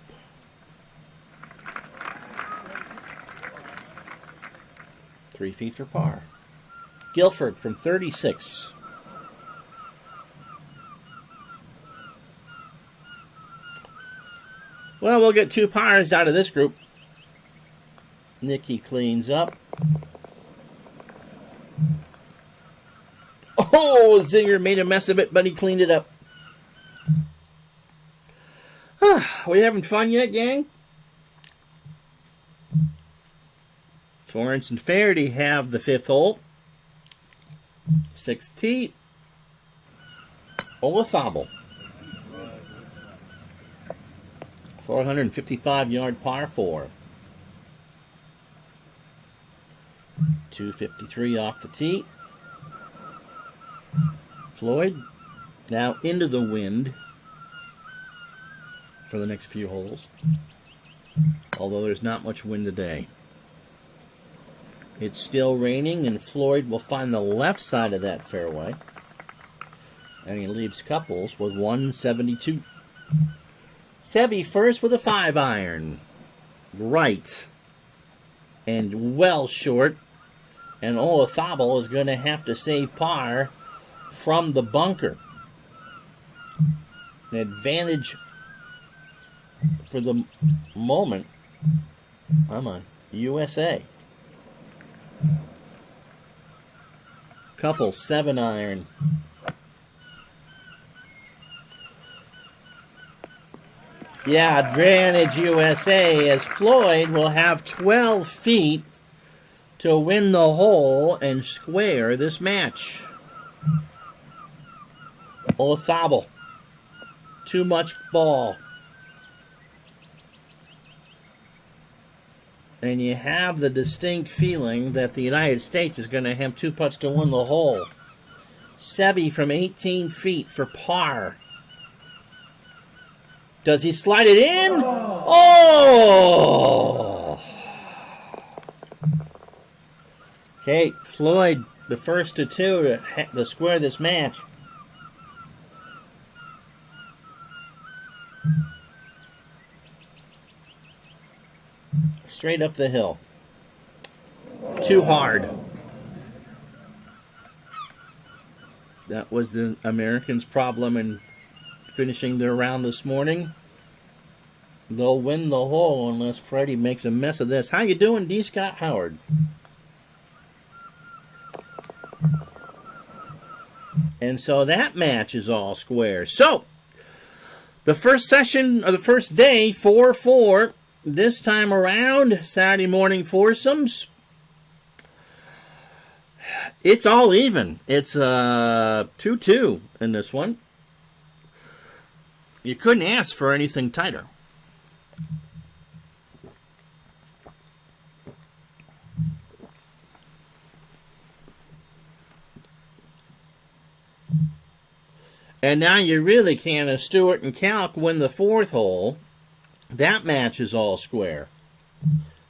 Three feet for par. Guilford from 36. Well, we'll get 2 pars out of this group. Nicky cleans up. Oh, Zinger made a mess of it, but he cleaned it up. We having fun yet, gang? Torrance and Faraday have the 5th hole. 6th tee. Olazabal. 455-yard par 4. 253 off the tee. Floyd now into the wind for the next few holes, although there's not much wind today. It's still raining, and Floyd will find the left side of that fairway, and he leaves Couples with 172. Seve first with a 5-iron. Right. And well short. And Olazabal is going to have to save par from the bunker. An advantage for the moment. Come on. USA. Couples 7-iron. Yeah, advantage USA, as Floyd will have 12 feet to win the hole and square this match. Olazabal. Too much ball. And you have the distinct feeling that the United States is going to have 2 putts to win the hole. Seve from 18 feet for par. Does he slide it in? Oh! Okay, Floyd, the first to 2 to square this match. Straight up the hill. Too hard. That was the Americans' problem in finishing their round this morning. They'll win the hole unless Freddie makes a mess of this. How you doing, D. Scott Howard? And so that match is all square. So, the first session, or the first day, 4-4. This time around, Saturday morning foursomes. It's all even. It's 2-2 in this one. You couldn't ask for anything tighter. And now you really can, as Stewart and Calc win the fourth hole. That match is all square.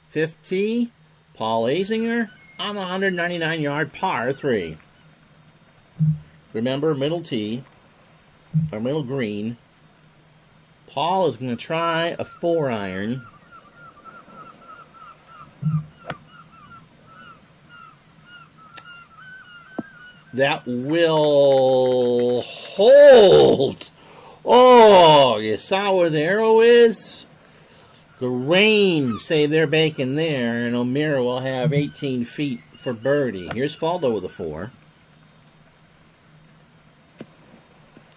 Fifth tee, Paul Azinger on the 199-yard par 3. Remember, middle tee, or middle green. Paul is going to try a 4-iron. That will hold. Oh, you saw where the arrow is? The rain, say they're baking there, and O'Meara will have 18 feet for birdie. Here's Faldo with a 4.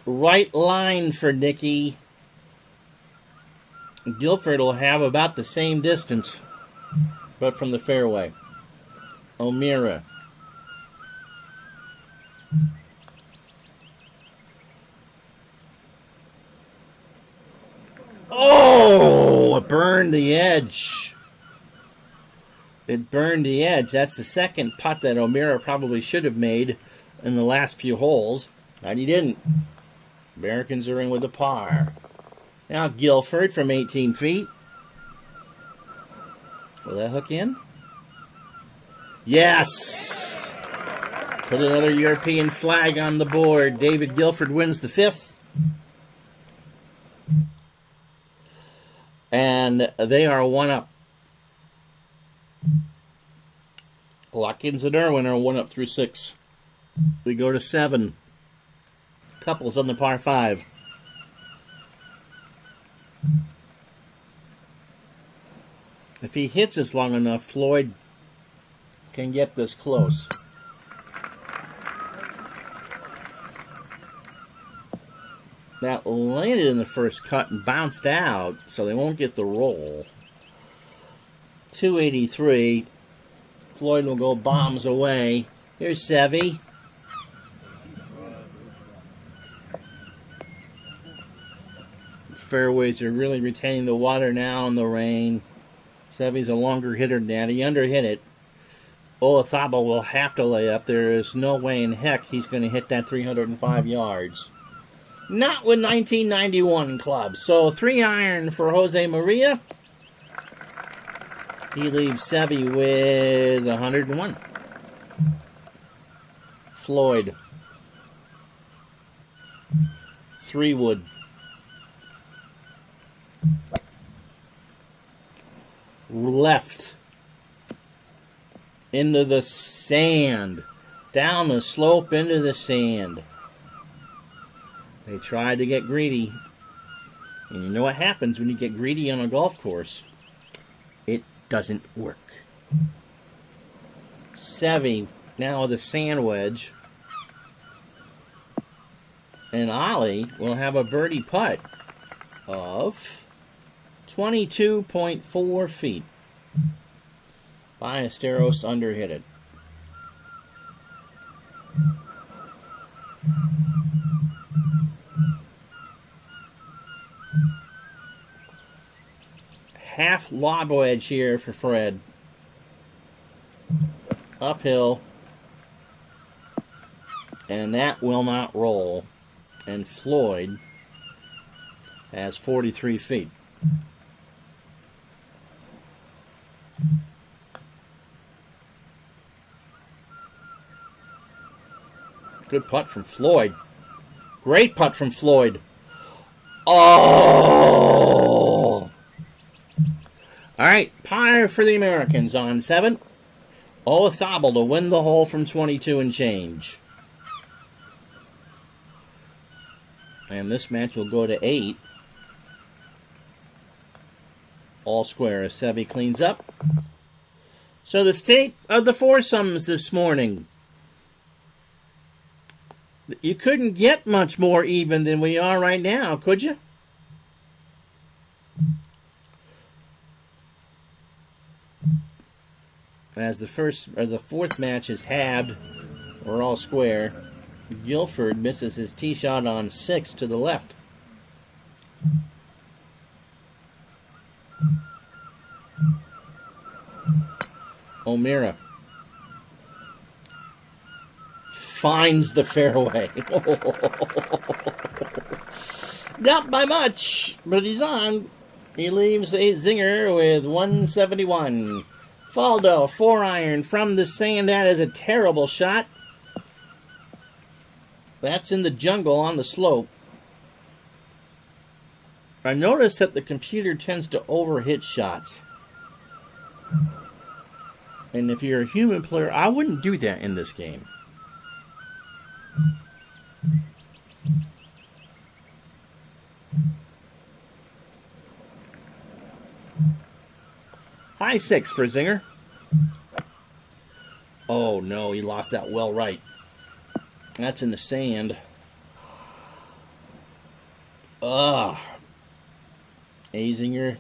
Right line for Nicky. Guilford will have about the same distance, but from the fairway. O'Meara. Oh, it burned the edge. It burned the edge. That's the second putt that O'Meara probably should have made in the last few holes, but he didn't. Americans are in with a par. Now Guilford from 18 feet. Will that hook in? Yes! Put another European flag on the board. David Guilford wins the 5th. And they are 1 up. Watkins and Irwin are 1 up through 6. We go to 7. Couples on the par 5. If he hits this long enough, Floyd can get this close. That landed in the first cut and bounced out, so they won't get the roll. 283. Floyd will go bombs away. Here's Seve. Fairways are really retaining the water now in the rain. Seve's a longer hitter than that. He underhit it. Olazabal will have to lay up. There is no way in heck he's going to hit that 305 yards. Not with 1991 clubs. So 3-iron for Jose Maria. He leaves Seve with 101. Floyd. 3-wood. Left. Into the sand. Down the slope into the sand. They tried to get greedy. And you know what happens when you get greedy on a golf course? It doesn't work. Seve now with a sand wedge. And Ollie will have a birdie putt of 22.4 feet. Ballesteros underhit it. Half lob wedge here for Fred. Uphill. And that will not roll. And Floyd has 43 feet. Good putt from Floyd. Great putt from Floyd. Oh! All right, par for the Americans on 7. Olazabal to win the hole from 22 and change. And this match will go to 8. All square as Seve cleans up. So the state of the foursomes this morning. You couldn't get much more even than we are right now, could you? As the fourth match is halved We're all square. Guilford misses his tee shot on 6 to the left. O'Meara finds the fairway. Not by much, but he's on. He leaves a zinger with 171. Faldo, 4-iron from the sand. That is a terrible shot. That's in the jungle on the slope. I noticed that the computer tends to overhit shots. And if you're a human player, I wouldn't do that in this game. High 6 for Zinger. Oh no, he lost that well right. That's in the sand. Ugh. Azinger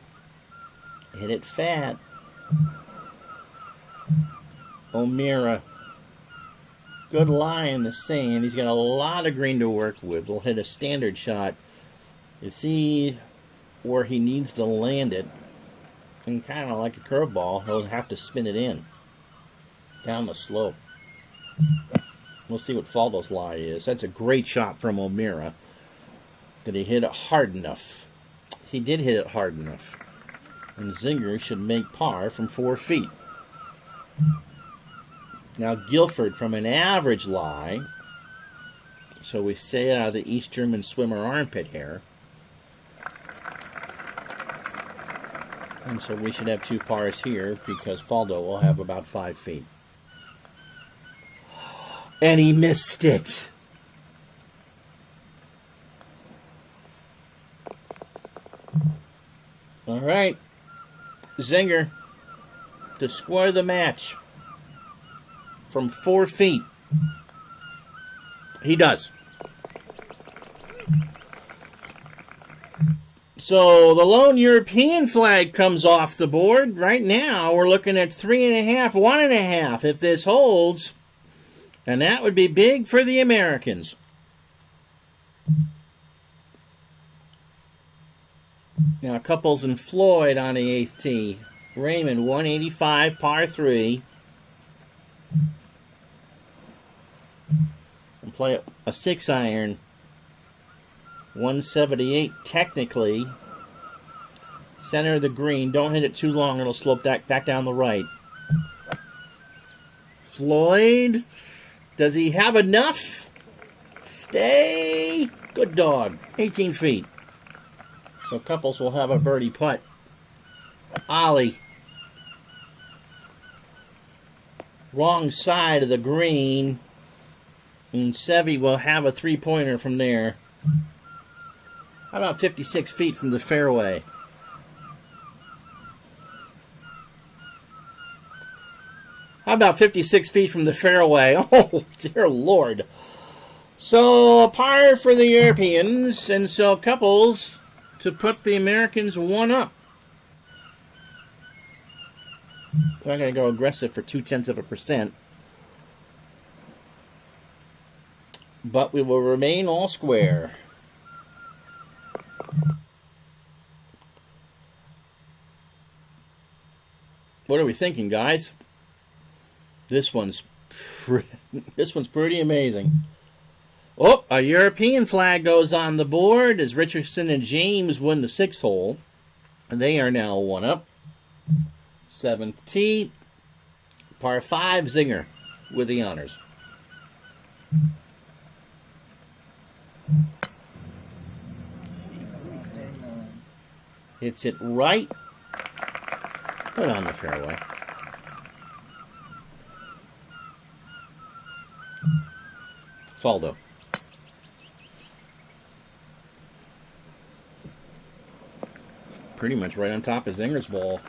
hit it fat. O'Meara. Good lie in the sand. He's got a lot of green to work with. We'll hit a standard shot. You see where he needs to land it. And kind of like a curveball, he'll have to spin it in. Down the slope. We'll see what Faldo's lie is. That's a great shot from O'Meara. Did he hit it hard enough? He did hit it hard enough. And Zinger should make par from 4 feet. Now Guilford from an average lie. So we stay out of the East German swimmer armpit hair. And so we should have 2 pars here because Faldo will have about 5 feet. And he missed it. All right. Zinger to score the match from 4 feet. He does. So the lone European flag comes off the board. Right now we're looking at 3.5, 1.5 if this holds. And that would be big for the Americans. Now Couples and Floyd on the 8th tee. Raymond 185 par 3. And play a 6-iron. 178 technically. Center of the green. Don't hit it too long. It'll slope back down the right. Floyd. Does he have enough? Stay. Good dog. 18 feet. So Couples will have a birdie putt. Ollie. Wrong side of the green. And Seve will have a 3-pointer from there. How about 56 feet from the fairway? How about 56 feet from the fairway? Oh, dear Lord. So, a par for the Europeans, and so Couples to put the Americans 1 up. I'm going to go aggressive for 0.2%. But we will remain all square. What are we thinking, guys? This one's pretty amazing. Oh, a European flag goes on the board as Richardson and James win the 6th hole. And they are now 1 up. 7th tee. Par 5, Zinger with the honors. Hits it right. Put on the fairway. Faldo. Pretty much right on top of Zinger's ball.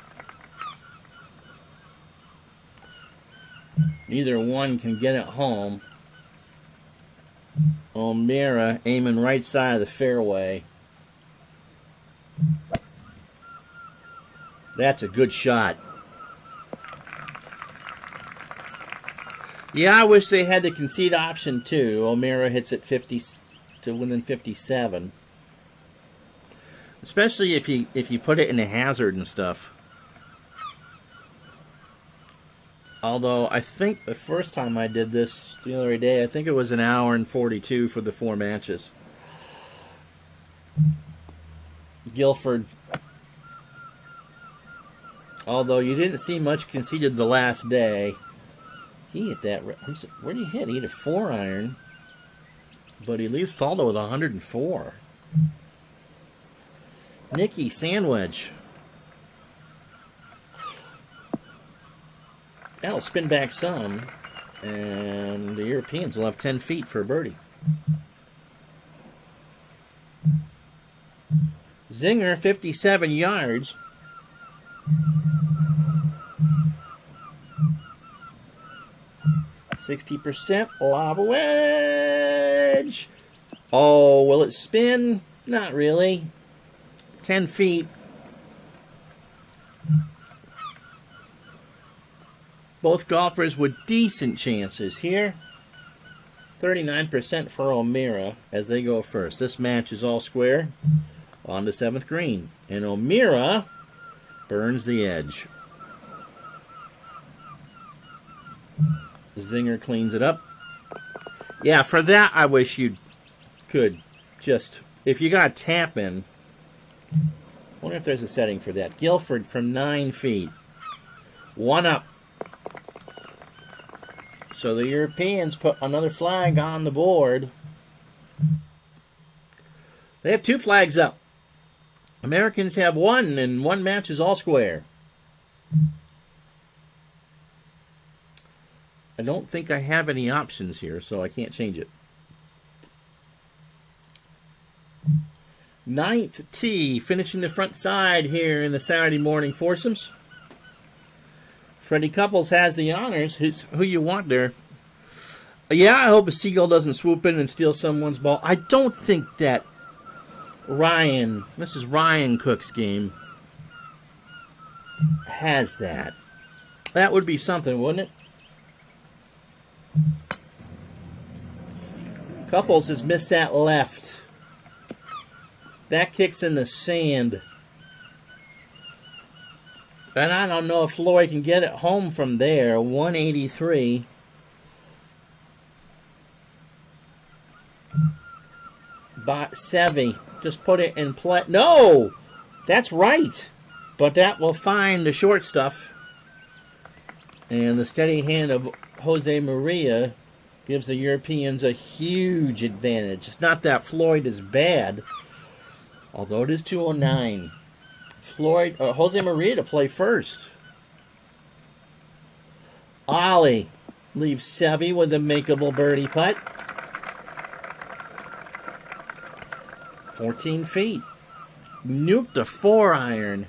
Neither one can get it home. O'Meara aiming right side of the fairway. That's a good shot. Yeah, I wish they had the concede option too. O'Meara hits it 50 to within 57. Especially if you put it in a hazard and stuff. Although I think the first time I did this the other day, I think it was an hour and 42 for the 4 matches. Guilford. Although you didn't see much conceded the last day. He hit that. Where did he hit? He hit a 4-iron. But he leaves Faldo with 104. Nicky Sandwich. That'll spin back some. And the Europeans will have 10 feet for a birdie. Zinger, 57 yards. %, lob wedge. Oh, will it spin? Not really. 10 feet. Both golfers with decent chances here. 39% for O'Meara as they go first. This match is all square. On to 7th green. And O'Meara burns the edge. Zinger cleans it up. Yeah, for that I wish you could just, if you got tap in, I wonder if there's a setting for that. Guilford from 9 feet. 1 up. So the Europeans put another flag on the board. They have 2 flags up. Americans have 1, and 1 match is all square. I don't think I have any options here, so I can't change it. 9th tee, finishing the front side here in the Saturday morning foursomes. Freddie Couples has the honors. Who you want there? Yeah, I hope a seagull doesn't swoop in and steal someone's ball. I don't think that this is Ryan Cook's game, has that. That would be something, wouldn't it? Couples has missed that left. That kicks in the sand. And I don't know if Floyd can get it home from there. 183. But Sevy, just put it in play. No! That's right. But that will find the short stuff. And the steady hand of Jose Maria gives the Europeans a huge advantage. It's not that Floyd is bad, although it is 209. Jose Maria to play first. Ollie leaves Sevy with a makeable birdie putt. 14 feet. Nuked a 4-iron.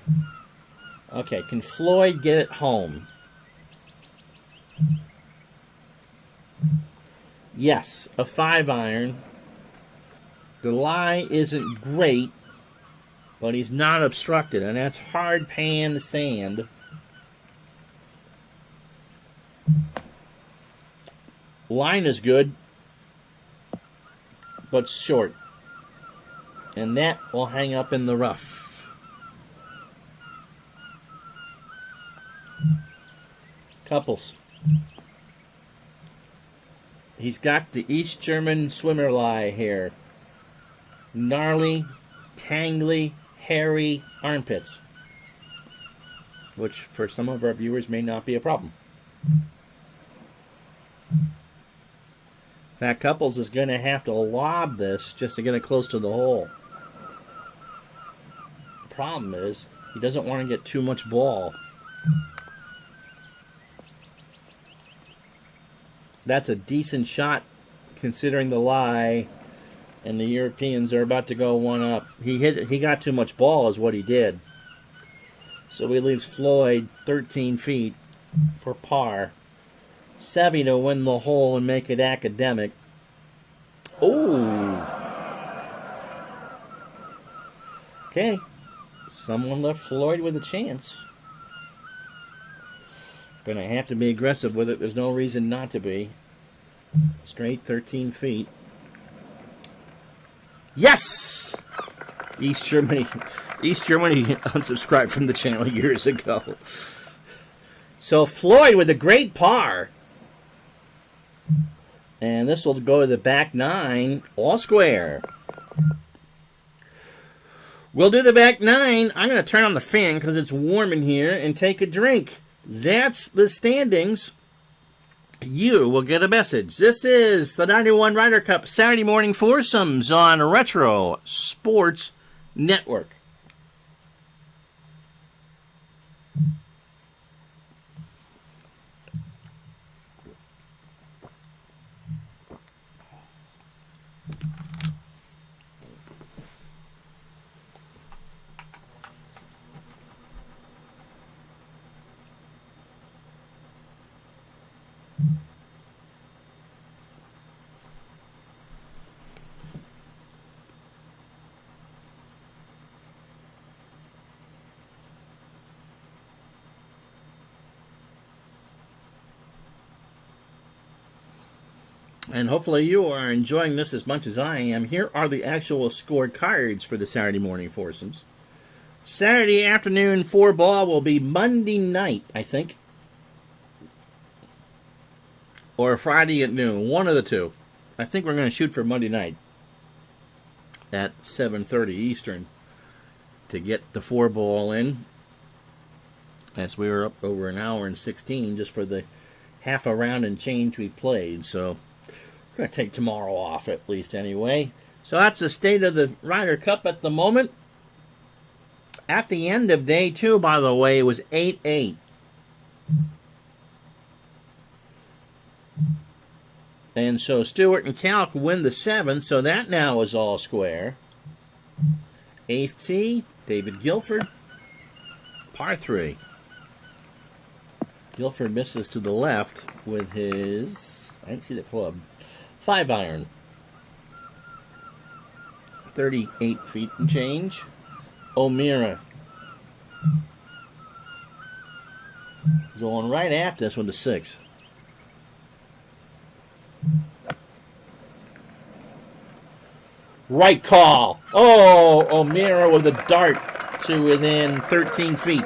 Okay, can Floyd get it home? Yes, a 5-iron. The lie isn't great, but he's not obstructed, and that's hard pan sand. Line is good, but short. And that will hang up in the rough. Couples. He's got the East German swimmer lie here. Gnarly, tangly, hairy armpits. Which, for some of our viewers, may not be a problem. Fat Couples is going to have to lob this just to get it close to the hole. The problem is, he doesn't want to get too much ball. That's a decent shot considering the lie, and the Europeans are about to go 1 up. He got too much ball is what he did. So he leaves Floyd 13 feet for par. Sevy to win the hole and make it academic. Oh! Okay. Someone left Floyd with a chance. Gonna have to be aggressive with it. There's no reason not to be. Straight 13 feet. Yes! East Germany unsubscribed from the channel years ago. So Floyd with a great par. And this will go to the back 9, all square. We'll do the back 9. I'm going to turn on the fan because it's warm in here and take a drink. That's the standings. You will get a message. This is the 91 Ryder Cup Saturday morning foursomes on Retro Sports Network. And hopefully you are enjoying this as much as I am. Here are the actual score cards for the Saturday morning foursomes. Saturday afternoon 4-ball will be Monday night, I think. Or Friday at noon. One of the two. I think we're going to shoot for Monday night at 7:30 Eastern to get the 4-ball in. As we were up over an hour and 16 just for the half a round and change we've played. So we're going to take tomorrow off at least anyway. So that's the state of the Ryder Cup at the moment. At the end of day 2, by the way, it was 8-8. And so Stewart and Calc win the 7th, so that now is all square. 8th tee, David Guilford, par 3. Guilford misses to the left with his, I didn't see the club, 5-iron. 38 feet and change. O'Meara going right after this one to 6. Right call. Oh, O'Meara with a dart to within 13 feet.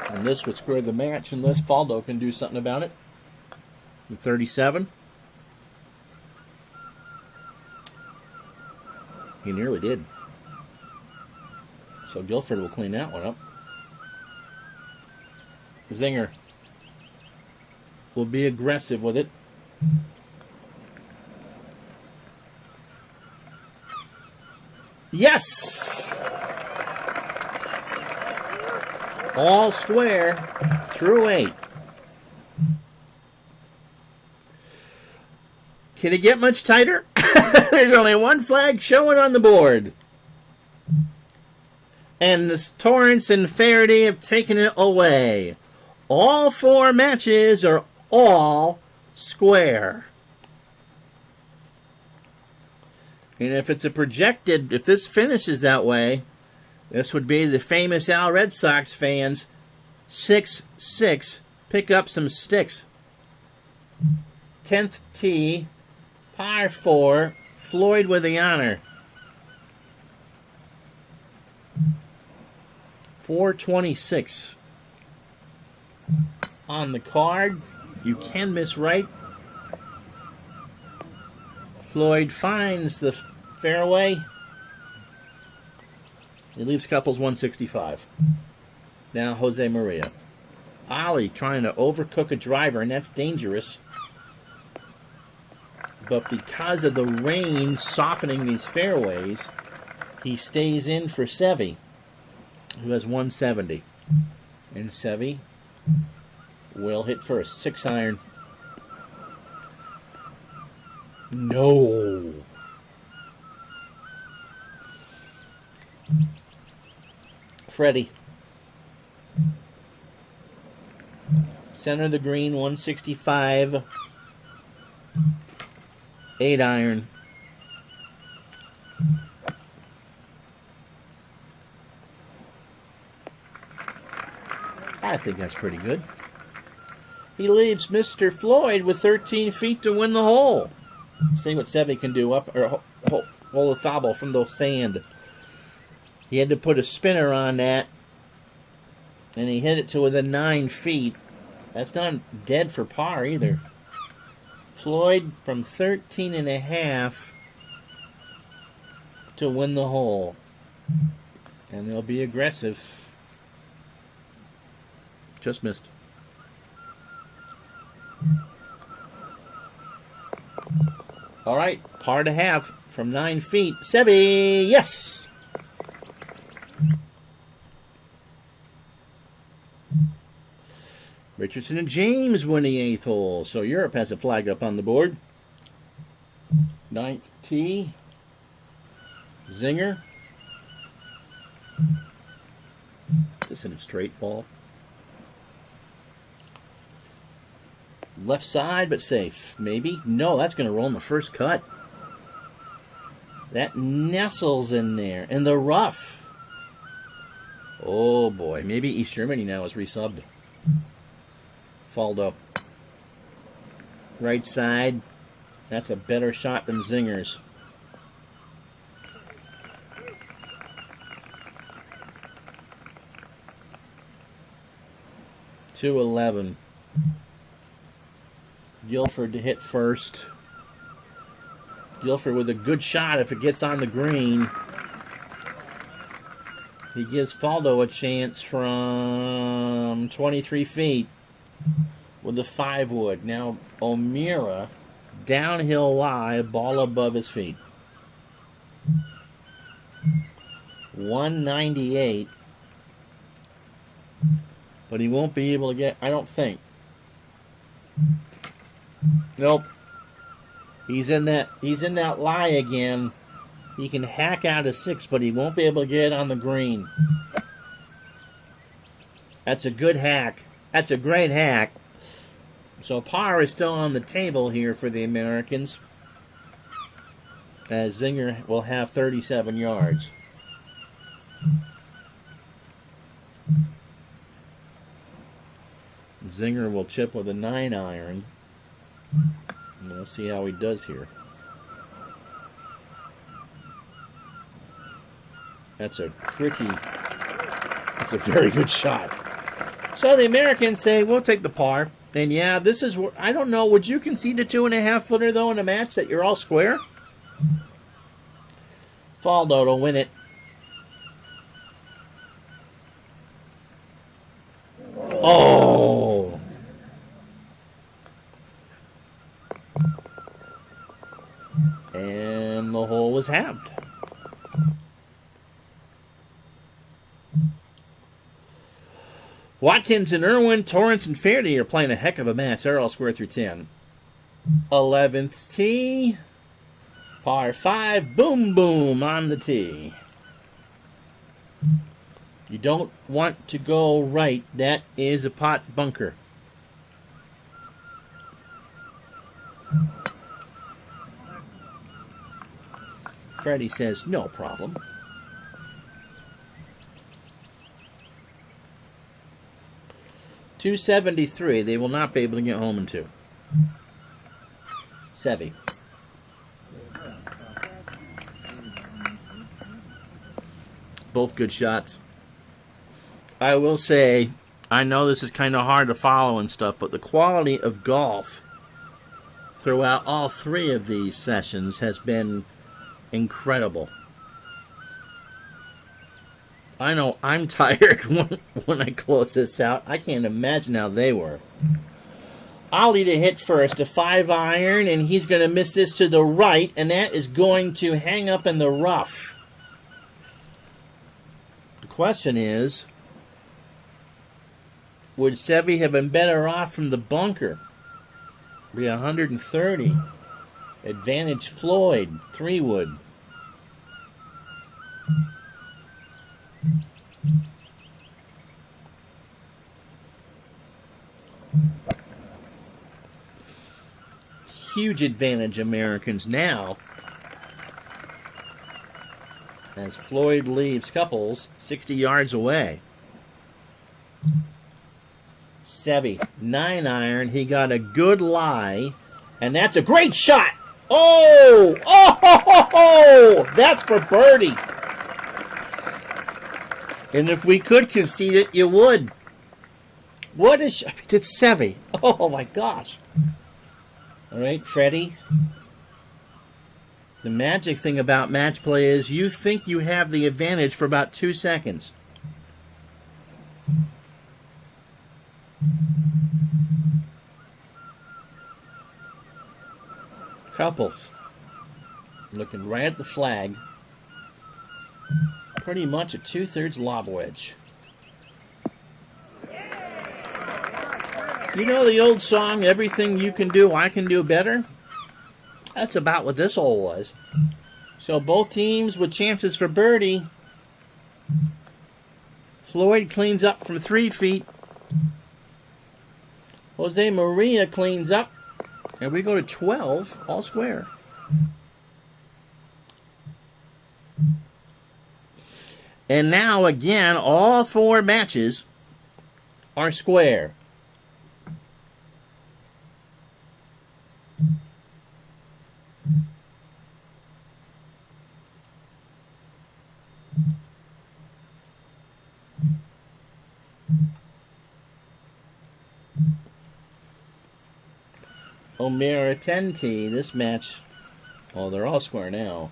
And this would square the match unless Faldo can do something about it. 37. He nearly did. So Guilford will clean that one up. Zinger will be aggressive with it. Yes! All square through 8. Can it get much tighter? There's only one flag showing on the board. And the Torrance and Faraday have taken it away. All 4 matches are all square. And if it's a projected, if this finishes that way, this would be the famous Al Red Sox fans 6-6, pick up some sticks. 10th tee, par 4, Floyd with the honor. 426 on the card. You can miss right. Floyd finds the fairway. He leaves couples 165. Now Jose Maria. Ollie trying to overcook a driver, and that's dangerous. But because of the rain softening these fairways, he stays in for Seve, who has 170. And Seve will hit for a 6-iron. No. Freddie. Center of the green, 165. 8-iron. I think that's pretty good. He leaves Mr. Floyd with 13 feet to win the hole. See what Seve can do up, or hole a thobble from the sand. He had to put a spinner on that, and he hit it to within 9 feet. That's not dead for par either. Floyd from 13 and a half to win the hole. And they'll be aggressive. Just missed. All right, par to have from 9 feet. Seve, yes! Richardson and James win the 8th hole. So Europe has a flag up on the board. 9th tee. Zinger. This isn't a straight ball. Left side, but safe. Maybe? No, that's going to roll in the first cut. That nestles in there. In the rough. Oh, boy. Maybe East Germany now is resubbed. Faldo. Right side. That's a better shot than Zinger's. .211. Guilford to hit first. Guilford with a good shot if it gets on the green. He gives Faldo a chance from 23 feet with the 5-wood. Now O'Meara, downhill lie, ball above his feet. 198. But he won't be able to get, I don't think. Nope. He's in that lie again. He can hack out a 6, but he won't be able to get it on the green. That's a good hack. That's a great hack. So par is still on the table here for the Americans, as Zinger will have 37 yards. Zinger will chip with a 9-iron. And we'll see how he does here. That's a very good shot. So the Americans say, we'll take the par. And yeah, this is, I don't know, would you concede a 2.5-footer though in a match that you're all square? Faldo to win it. Oh! And the hole was halved. Watkins and Irwin, Torrance and Fairdy are playing a heck of a match. They're all square through 10. 11th tee. Par 5. Boom, boom on the tee. You don't want to go right. That is a pot bunker. Freddie says, no problem. .273. They will not be able to get home in 2. Seve. Both good shots. I will say, I know this is kind of hard to follow and stuff, but the quality of golf throughout all 3 of these sessions has been incredible. I know I'm tired when I close this out. I can't imagine how they were. Ollie to hit first, a 5-iron, and he's going to miss this to the right, and that is going to hang up in the rough. The question is, would Seve have been better off from the bunker? Be 130. Advantage Floyd, 3-wood. Huge advantage Americans now, as Floyd leaves Couples 60 yards away. Seve, 9-iron. He got a good lie, and that's a great shot. Oh! Oh! Ho, ho, ho! That's for birdie. And if we could concede it, you would. What is... It's Seve. Oh, my gosh. All right, Freddie. The magic thing about match play is you think you have the advantage for about 2 seconds. Couples. Looking right at the flag. Pretty much a 2/3 lob wedge. You know the old song, everything you can do, I can do better? That's about what this hole was. So both teams with chances for birdie. Floyd cleans up from 3 feet. Jose Maria cleans up. And we go to 12, all square. And now, again, all 4 matches are square. O'Meara 10T, this match, oh, they're all square now.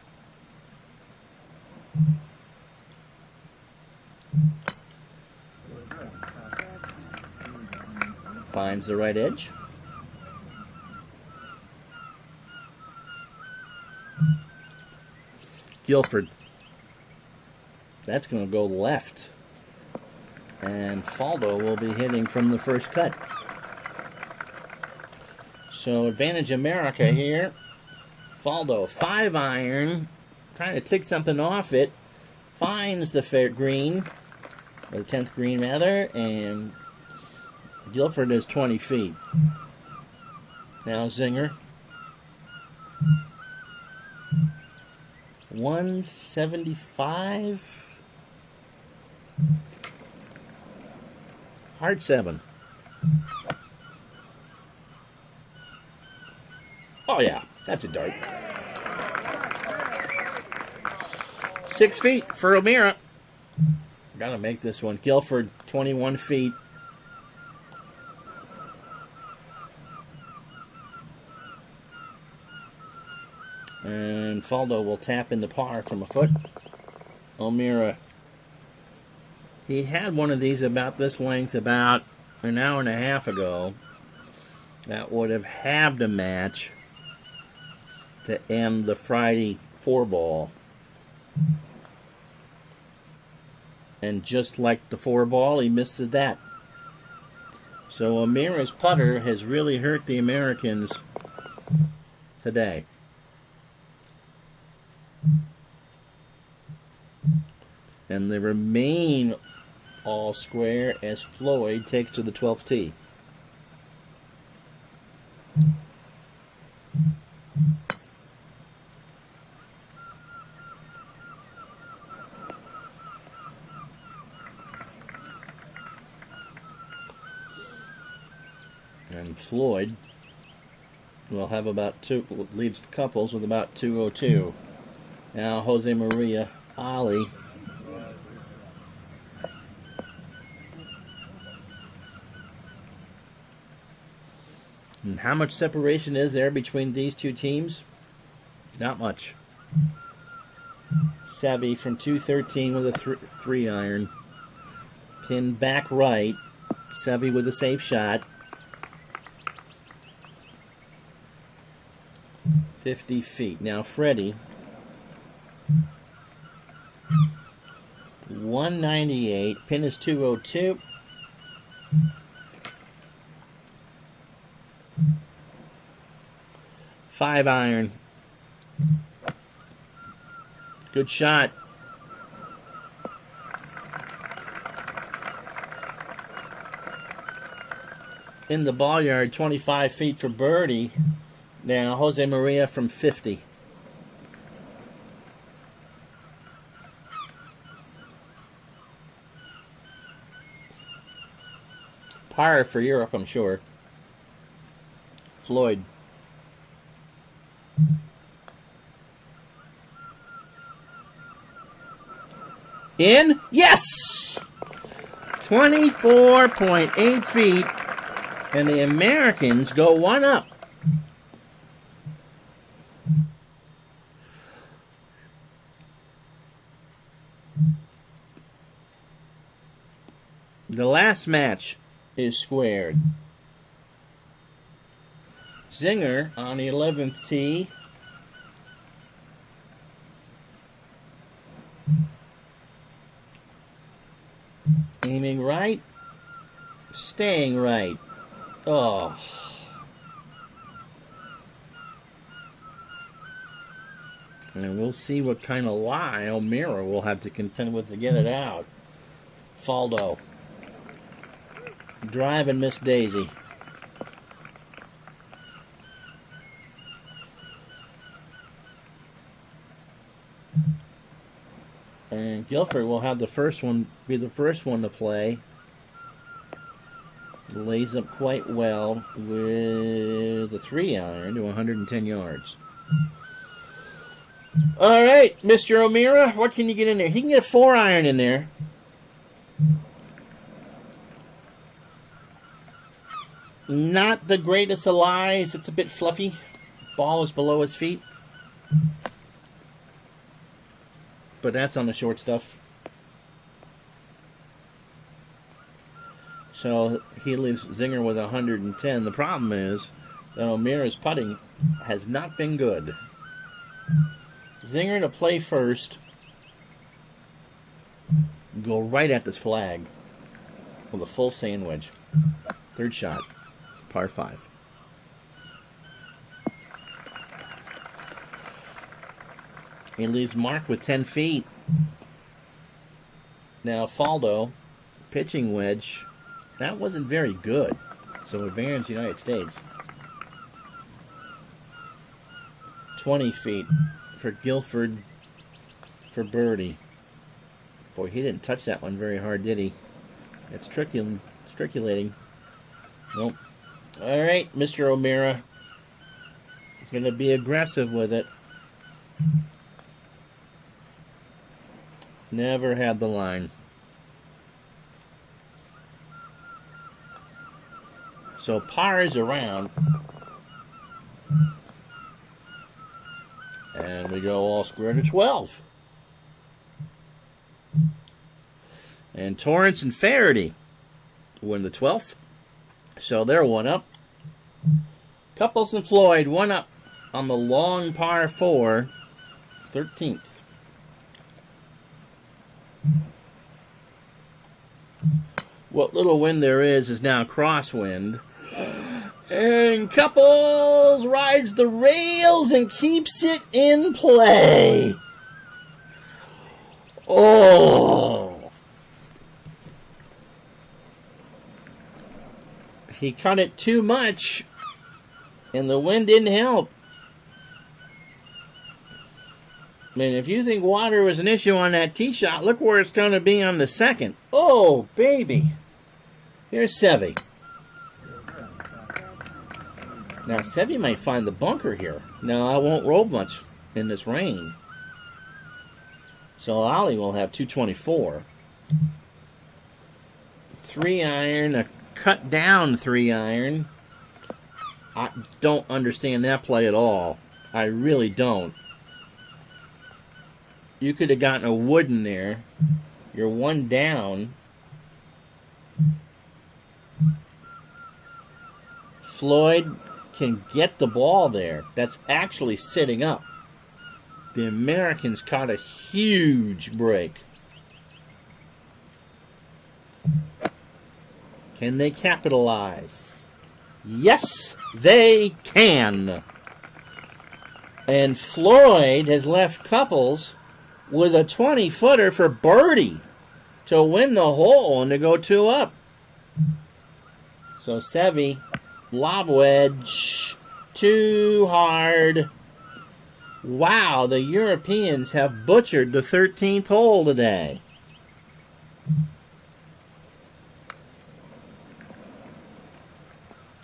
Finds the right edge. Guilford. That's going to go left. And Faldo will be hitting from the first cut. So advantage America here. Faldo, 5-iron, trying to tick something off it. Finds the fair green, or the 10th green rather, and Guilford is 20 feet. Now Zinger. 175. Hard 7. Oh yeah, that's a dart. 6 feet for O'Meara. Gotta make this one. Guilford, 21 feet. And Faldo will tap into par from a foot. O'Meara, he had one of these about this length about an hour and a half ago. That would have halved a match to end the Friday 4-ball. And just like the 4-ball, he misses that. So O'Meara's putter has really hurt the Americans today. And they remain all square as Floyd takes to the 12th tee. And Floyd will have about 2, leads the couples with about 202. Now Jose Maria, Ollie. And how much separation is there between these two teams? Not much. Seve from 213 with a 3-iron. Pin back right. Seve with a safe shot. 50 feet. Now Freddie. 198. Pin is 202. Five iron. Good shot. In the ball yard, 25 feet for birdie. Now Jose Maria from 50. Par for Europe, I'm sure. Floyd. In? Yes! 24.8 feet. And the Americans go one up. The last match is squared. Zinger on the 11th tee. Aiming right. Staying right. Oh. And we'll see what kind of lie O'Meara will have to contend with to get it out. Faldo. Driving Miss Daisy. And Guilford will have the first one, be the first one to play. Lays up quite well with a 3-iron to 110 yards. All right, Mr. O'Meara, what can you get in there? He can get a 4-iron in there. Not the greatest of lies. It's a bit fluffy. Ball is below his feet. But that's on the short stuff. So he leaves Zinger with 110. The problem is that O'Meara's putting has not been good. Zinger to play first. Go right at this flag with a full sandwich. Third shot. Par 5. He leaves Mark with 10 feet. Now Faldo, pitching wedge. That wasn't very good. So advantage United States. 20 feet for Guilford for birdie. Boy, he didn't touch that one very hard, did he? It's triculating. Nope. All right, Mr. O'Meara. Going to be aggressive with it. Never had the line. So par is around. And we go all square to 12. And Torrance and Faraday win the 12th. So they're one up. Couples and Floyd, one up on the long par 4, 13th. What little wind there is now crosswind. And Couples rides the rails and keeps it in play. Oh. He cut it too much, and the wind didn't help. I mean, if you think water was an issue on that tee shot, look where it's going to be on the second. Oh, baby. Here's Seve. Now, Seve might find the bunker here. Now, I won't roll much in this rain. So, Ollie will have 224. 3-iron, a cut down 3-iron. I don't understand that play at all. I really don't. You could have gotten a wood in there. You're one down. Floyd can get the ball there. That's actually sitting up. The Americans caught a huge break. Can they capitalize? Yes, they can. And Floyd has left Couples with a 20-footer for birdie to win the hole and to go 2 up. So Seve, lob wedge, too hard. Wow, the Europeans have butchered the 13th hole today.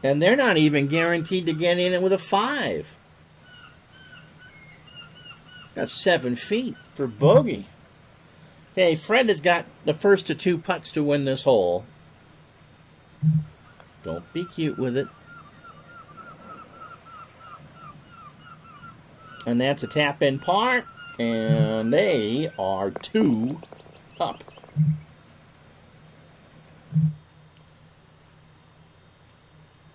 And they're not even guaranteed to get in it with a 5. Got 7 feet for bogey. Okay, Fred has got the first of 2 putts to win this hole. Don't be cute with it. And that's a tap-in par. And they are 2 up.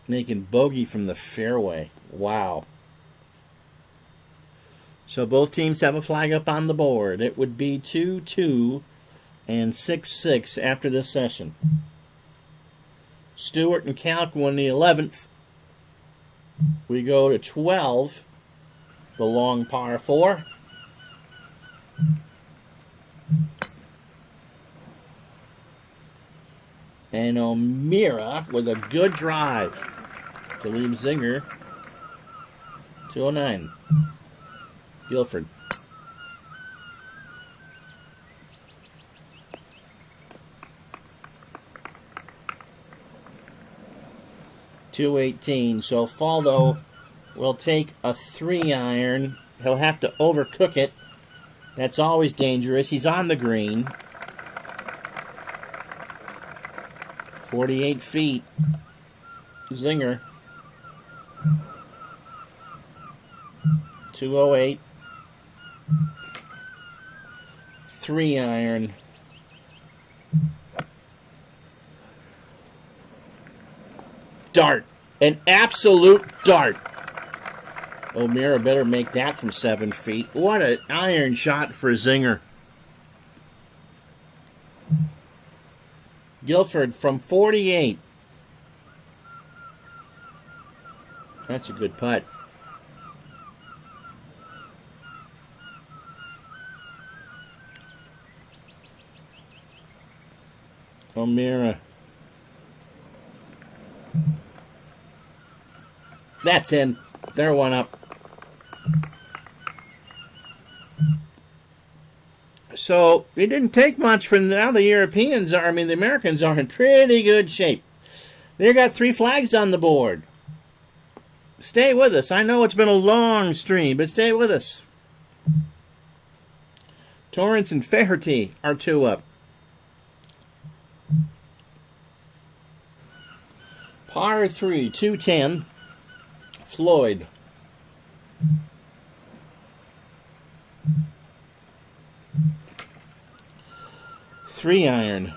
Making bogey from the fairway. Wow. So both teams have a flag up on the board. It would be 2-2 and 6-6 after this session. Stewart and Calc won the 11th. We go to 12, the long par 4. And O'Meara with a good drive to leave Zinger 209. Guilford. .218. So Faldo will take a 3-iron. He'll have to overcook it. That's always dangerous. He's on the green. 48 feet. Zinger. 208. 3-iron. Dart. An absolute dart. O'Meara better make that from 7 feet. What an iron shot for Zinger. Guilford from 48. That's a good putt. O'Meara. That's in. They're 1 up. So it didn't take much for now. The Europeans are, the Americans are in pretty good shape. They got 3 flags on the board. Stay with us. I know it's been a long stream, but stay with us. Torrance and Faherty are 2 up. Par 3, 210. Floyd. Three-iron.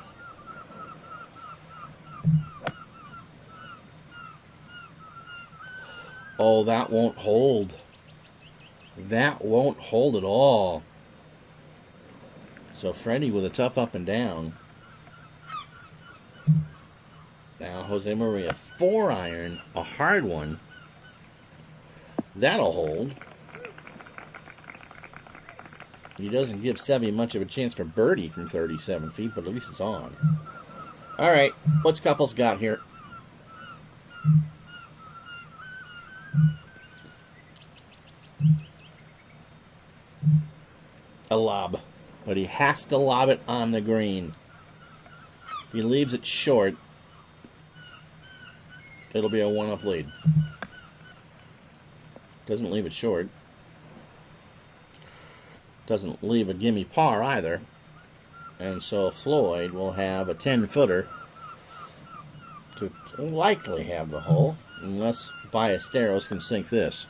Oh, that won't hold. That won't hold at all. So Freddie with a tough up and down. Now Jose Maria, 4-iron, a hard one. That'll hold. He doesn't give Seve much of a chance for birdie from 37 feet, but at least it's on. All right, what's Couples got here? A lob, but he has to lob it on the green. If he leaves it short, it'll be a 1-up lead. Doesn't leave it short. Doesn't leave a gimme par either. And so Floyd will have a 10-footer to likely have the hole, unless Ballesteros can sink this.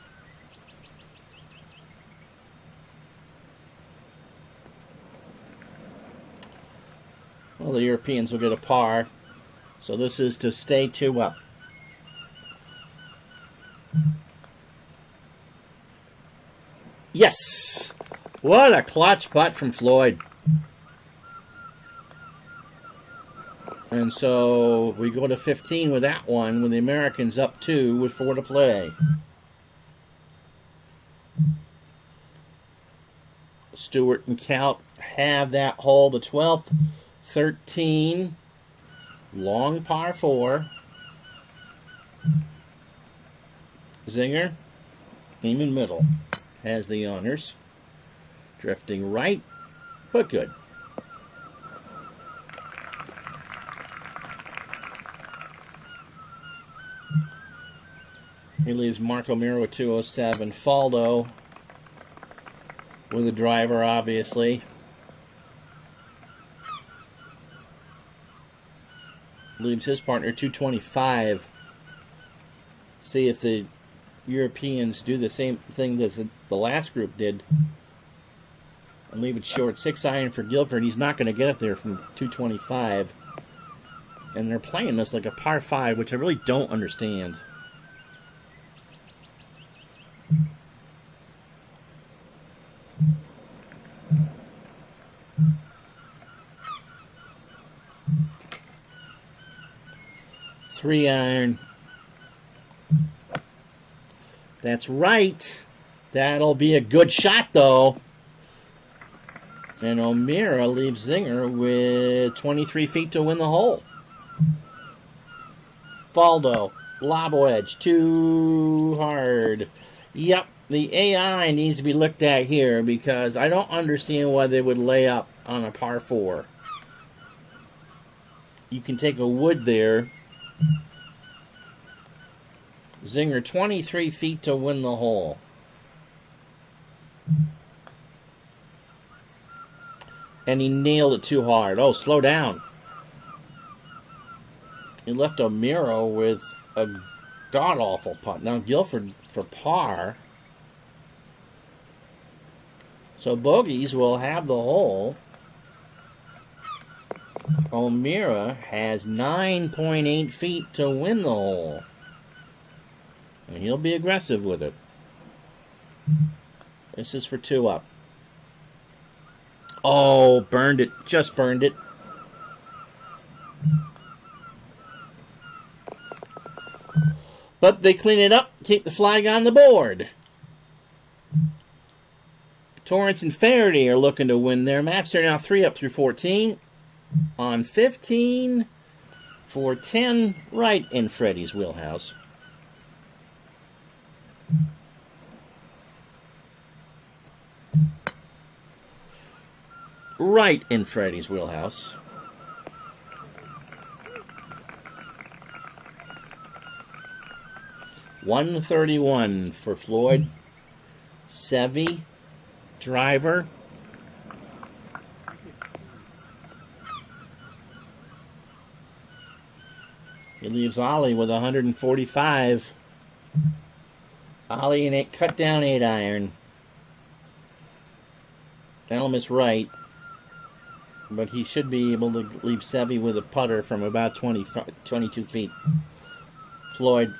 Well, the Europeans will get a par, so this is to stay 2 up. Yes! What a clutch putt from Floyd. And so we go to 15 with that one, with the Americans up 2 with 4 to play. Stewart and Calc have that hole, the 12th, 13, long par 4. Zinger, aim in middle, has the honors. Drifting right, but good. He leaves Mark O'Meara with 207. Faldo with a driver, obviously. Leaves his partner 225. See if the Europeans do the same thing that the last group did and leave it short. 6-iron for Guilford. He's not going to get it there from 225. And they're playing this like a par 5, which I really don't understand. Three iron. That's right. That'll be a good shot, though. And O'Meara leaves Zinger with 23 feet to win the hole. Faldo, lob wedge, too hard. Yep, the AI needs to be looked at here because I don't understand why they would lay up on a par 4. You can take a wood there. Zinger, 23 feet to win the hole. And he nailed it too hard. Oh, slow down. He left O'Meara with a god-awful putt. Now Guilford for par. So bogeys will have the hole. O'Meara has 9.8 feet to win the hole. And he'll be aggressive with it. This is for 2 up. Oh, burned it. Just burned it. But they clean it up, keep the flag on the board. Torrance and Faraday are looking to win their match. They're now 3 up through 14. On 15 for 10, right in Freddie's wheelhouse. Right in Freddie's wheelhouse. $131 for Floyd. Seve, driver. He leaves Ollie with 145. Ollie in a cut down 8-iron. That'll miss right. But he should be able to leave Seve with a putter from about 22 feet. Floyd.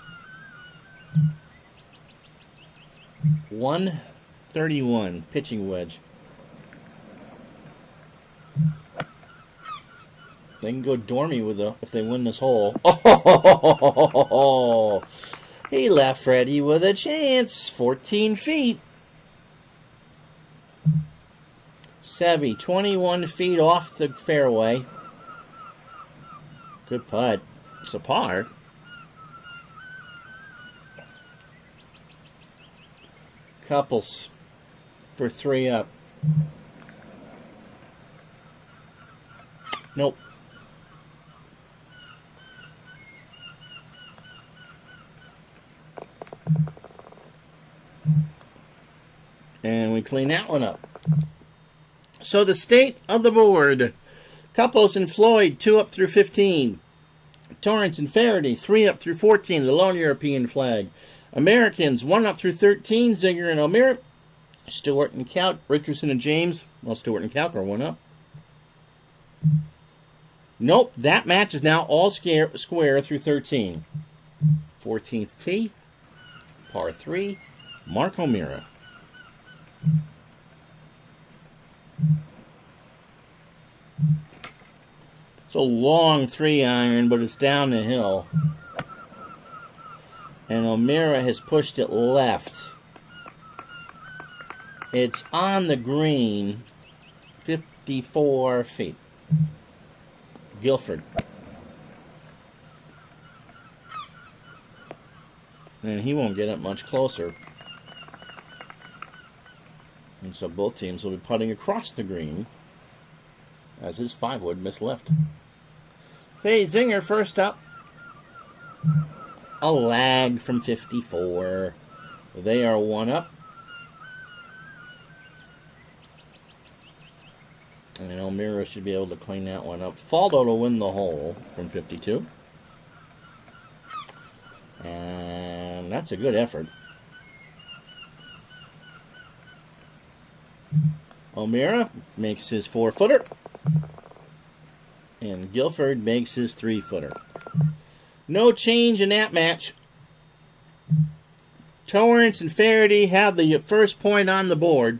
131 pitching wedge. They can go dormy with if they win this hole. Oh, he left Freddie with a chance. 14 feet. Seve, 21 feet off the fairway. Good putt. It's a par. Couples for 3 up. Nope. And we clean that one up. So the state of the board. Couples and Floyd, 2 up through 15. Torrance and Faraday, 3 up through 14, the lone European flag. Americans, 1 up through 13, Zinger and O'Meara. Stewart and Calc, Richardson and James. Well, Stewart and Calc are 1 up. Nope, that match is now all square through 13. 14th tee, par 3, Mark O'Meara. It's a long 3-iron, but it's down the hill. And O'Meara has pushed it left. It's on the green, 54 feet. Guilford. And he won't get it much closer. And so both teams will be putting across the green as his 5-wood missed left. Hey, Zinger first up. a lag from 54. They are 1 up. And Elmira should be able to clean that one up. Faldo to win the hole from 52. And that's a good effort. Elmira makes his 4-footer. And Guilford makes his 3-footer. No change in that match. Torrance and Faraday have the first point on the board.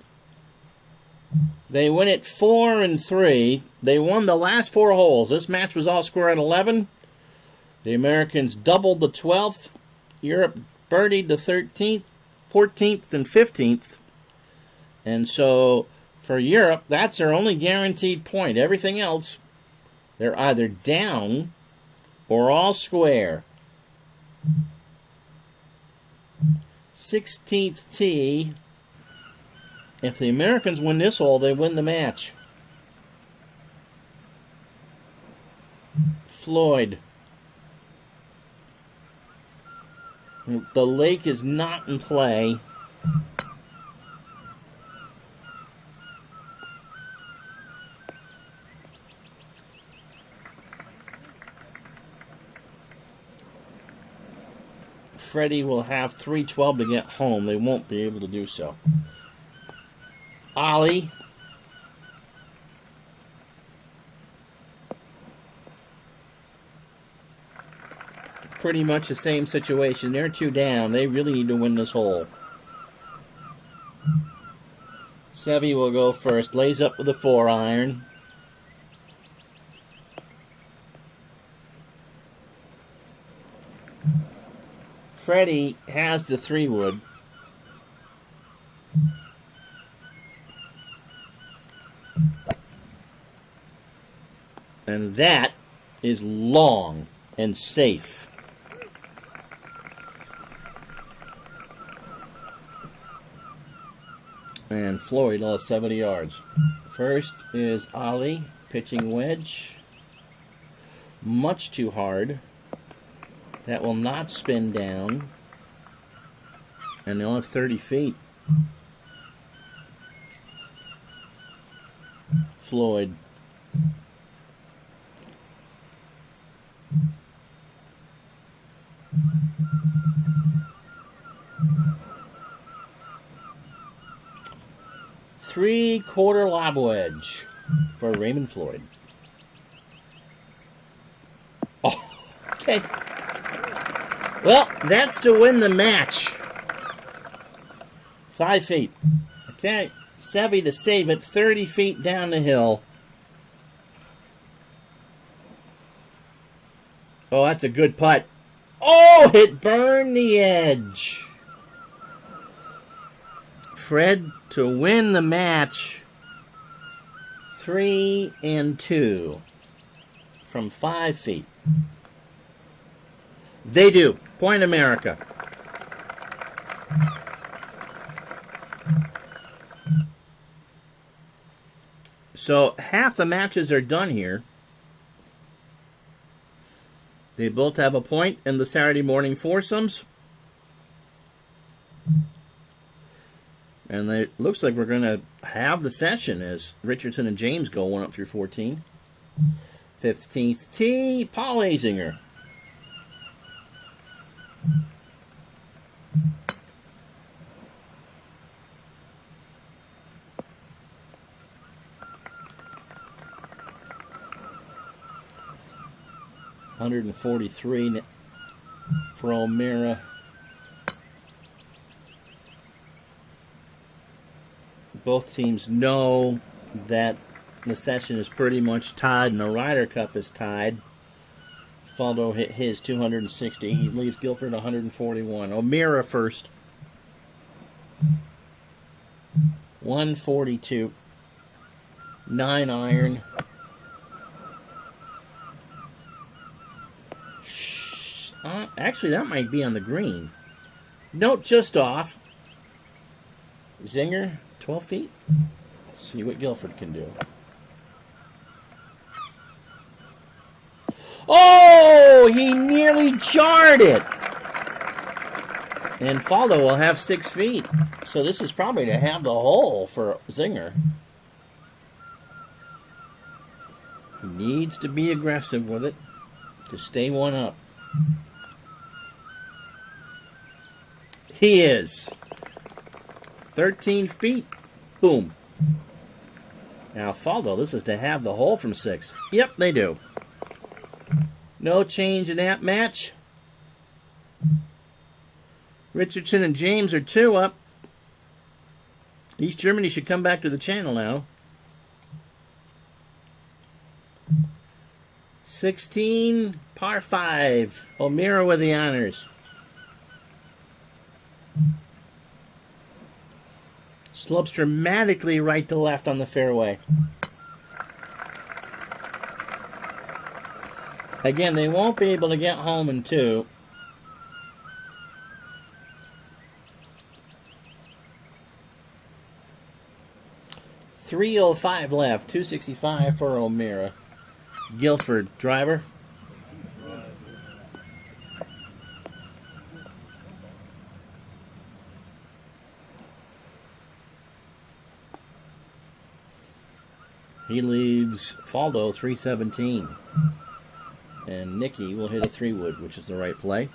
They win it 4-3. They won the last 4 holes. This match was all square at 11. The Americans doubled the 12th. Europe birdied the 13th, 14th, and 15th. And so for Europe, that's their only guaranteed point. Everything else, they're either down or all square. 16th tee. If the Americans win this hole, they win the match. Floyd. The lake is not in play. Freddie will have 312 to get home. They won't be able to do so. Ollie. Pretty much the same situation. They're 2 down. They really need to win this hole. Seve will go first. Lays up with a 4-iron. Freddie has the 3-wood. And that is long and safe. And Floyd lost 70 yards. First is Ollie, pitching wedge. Much too hard. That will not spin down. And they'll have 30 feet. Floyd. Three-quarter lob wedge for Raymond Floyd. Oh, okay. Well, that's to win the match. 5 feet. Okay, Seve to save it 30 feet down the hill. Oh, that's a good putt. Oh, it burned the edge. Fred to win the match. 3-2 from 5 feet. They do. Point America. So half the matches are done here. They both have a point in the Saturday morning foursomes. And it looks like we're going to have the session as Richardson and James go 1 up through 14. 15th tee, Paul Azinger. $143 for Elmira. Both teams know that the session is pretty much tied and the Ryder Cup is tied. Faldo hit his 260. He leaves Guilford 141. Elmira first. 142. 9-iron. Actually, that might be on the green. Note just off. Zinger, 12 feet. Let's see what Guilford can do. Oh, he nearly jarred it. And Faldo will have 6 feet. So this is probably to have the hole for Zinger. He needs to be aggressive with it to stay one up. He is. 13 feet. Boom. Now, Faldo, this is to have the hole from 6. Yep, they do. No change in that match. Richardson and James are 2 up. East Germany should come back to the channel now. 16, par 5. O'Meara with the honors. Slopes dramatically right to left on the fairway. Again, they won't be able to get home in 2. .305 left. 265 for O'Meara. Guilford, driver. He leaves Faldo 317. And Nicky will hit a 3-wood, which is the right play.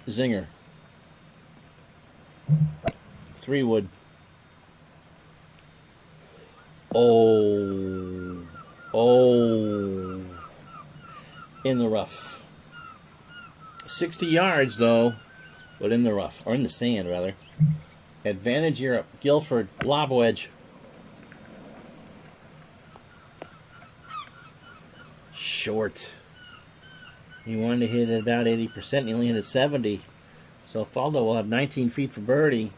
Zinger. 3-wood. Oh. In the rough. 60 yards, though, but in the rough. Or in the sand, rather. Advantage Europe. Guilford, lob wedge. Short. He wanted to hit at about 80%, and he only hit at 70. So Faldo will have 19 feet for birdie.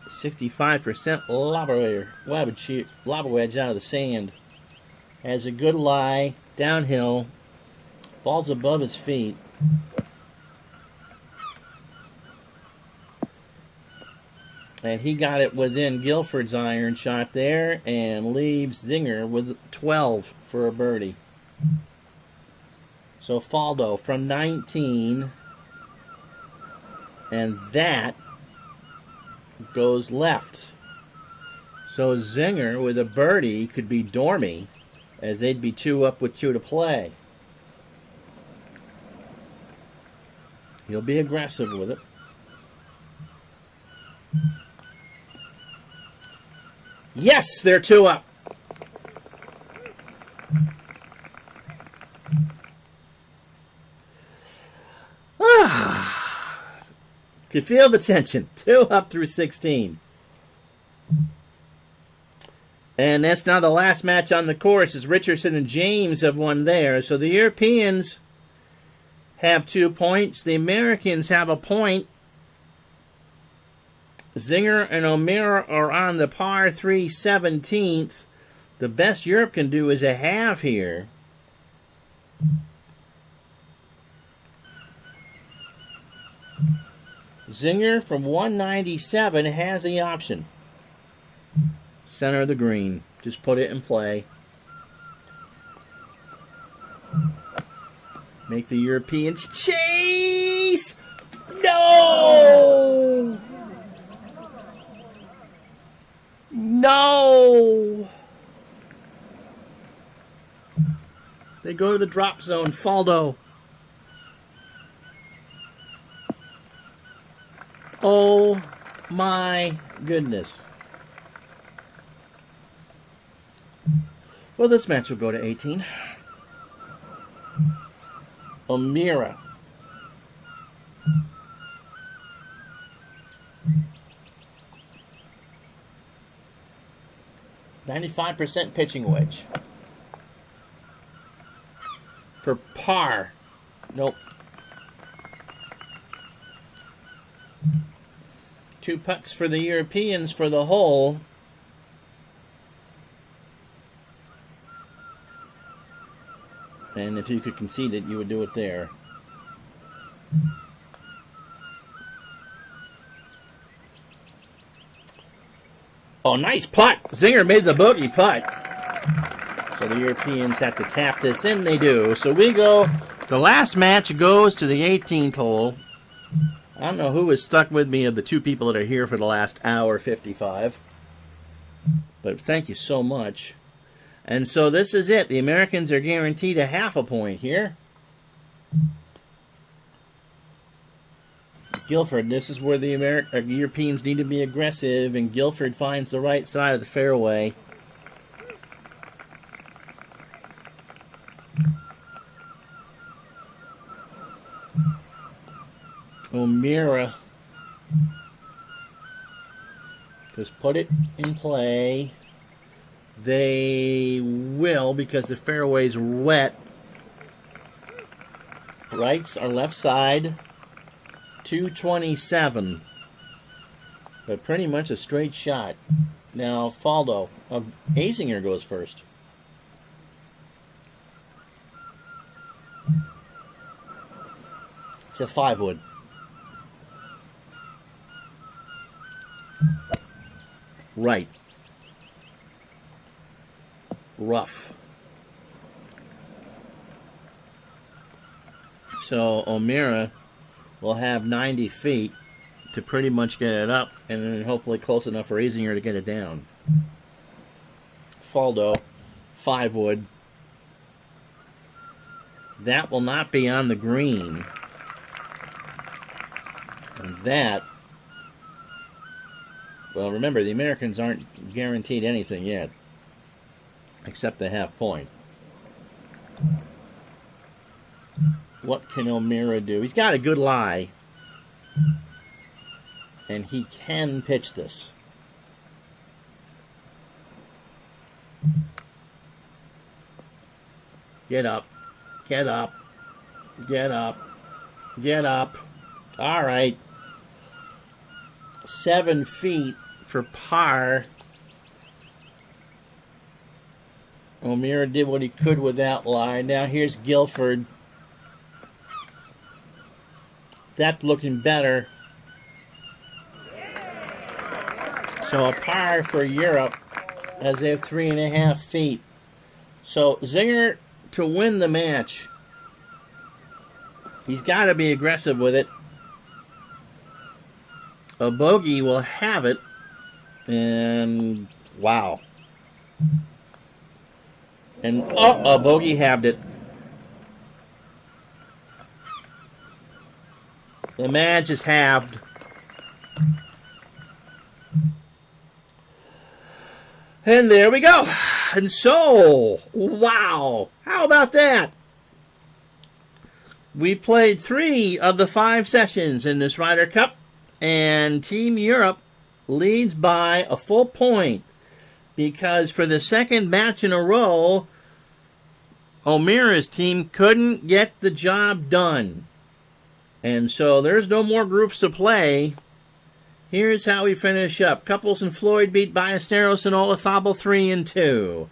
.65% lob wedge out of the sand. Has a good lie, downhill, ball's above his feet. And he got it within Guilford's iron shot there and leaves Zinger with 12 for a birdie. So Faldo from 19, and that goes left. So Zinger with a birdie could be Dormy, as they'd be 2 up with 2 to play. He'll be aggressive with it. Yes, they're 2 up. Could feel the tension. 2 up through 16. And that's now the last match on the course, as Richardson and James have won there. So the Europeans have 2 points. The Americans have a point. Zinger and O'Meara are on the par 3 17th. The best Europe can do is a half here. Zinger from 197 has the option. Center of the green. Just put it in play. Make the Europeans chase! No! No! They go to the drop zone. Faldo. Oh my goodness. Well, this match will go to 18. O'Meara. .95% pitching wedge. For par. Nope. 2 putts for the Europeans for the hole. And if you could concede it, you would do it there. Oh, nice putt. Zinger made the bogey putt. So the Europeans have to tap this in. They do. So we go. The last match goes to the 18th hole. I don't know who is stuck with me of the two people that are here for the last hour 55. But thank you so much. And so this is it. The Americans are guaranteed a half a point here. Guilford, this is where the Europeans need to be aggressive, and Guilford finds the right side of the fairway. O'Meara just put it in play. They will, because the fairway's wet. Rights or left side. 227. But pretty much a straight shot. Now, Faldo. Azinger goes first. It's a 5-wood. Right. Rough. So O'Meara will have 90 feet to pretty much get it up, and then hopefully close enough for Azinger to get it down. Faldo, 5-wood. That will not be on the green. And that, well, remember, the Americans aren't guaranteed anything yet, except the half point. What can O'Meara do? He's got a good lie. And he can pitch this. Get up. Get up. Get up. Get up. All right. 7 feet for par. O'Meara did what he could with that lie. Now here's Guilford. That's looking better. So a par for Europe as they have 3.5 feet. So Zinger to win the match. He's got to be aggressive with it. A bogey will have it. And wow. And a bogey halved it. The match is halved. And there we go. And so, wow. How about that? We played 3 of the 5 sessions in this Ryder Cup. And Team Europe leads by a full point. Because for the second match in a row, O'Meara's team couldn't get the job done. And so there's no more groups to play. Here's how we finish up. Couples and Floyd beat Ballesteros and Olazabal 3-2.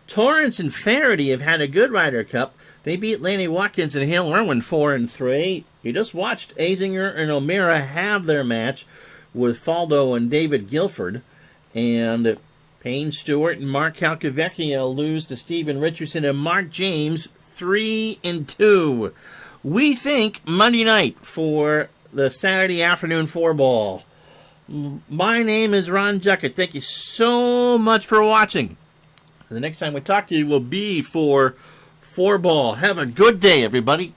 Torrance and Faraday have had a good Ryder Cup. They beat Lanny Watkins and Hale Irwin 4-3. You just watched Azinger and O'Meara have their match with Faldo and David Guilford. And Payne Stewart and Mark Calcavecchia lose to Stephen Richardson and Mark James 3-2. We think Monday night for the Saturday afternoon 4-ball. My name is Ron Juckett. Thank you so much for watching. The next time we talk to you will be for 4-ball. Have a good day, everybody.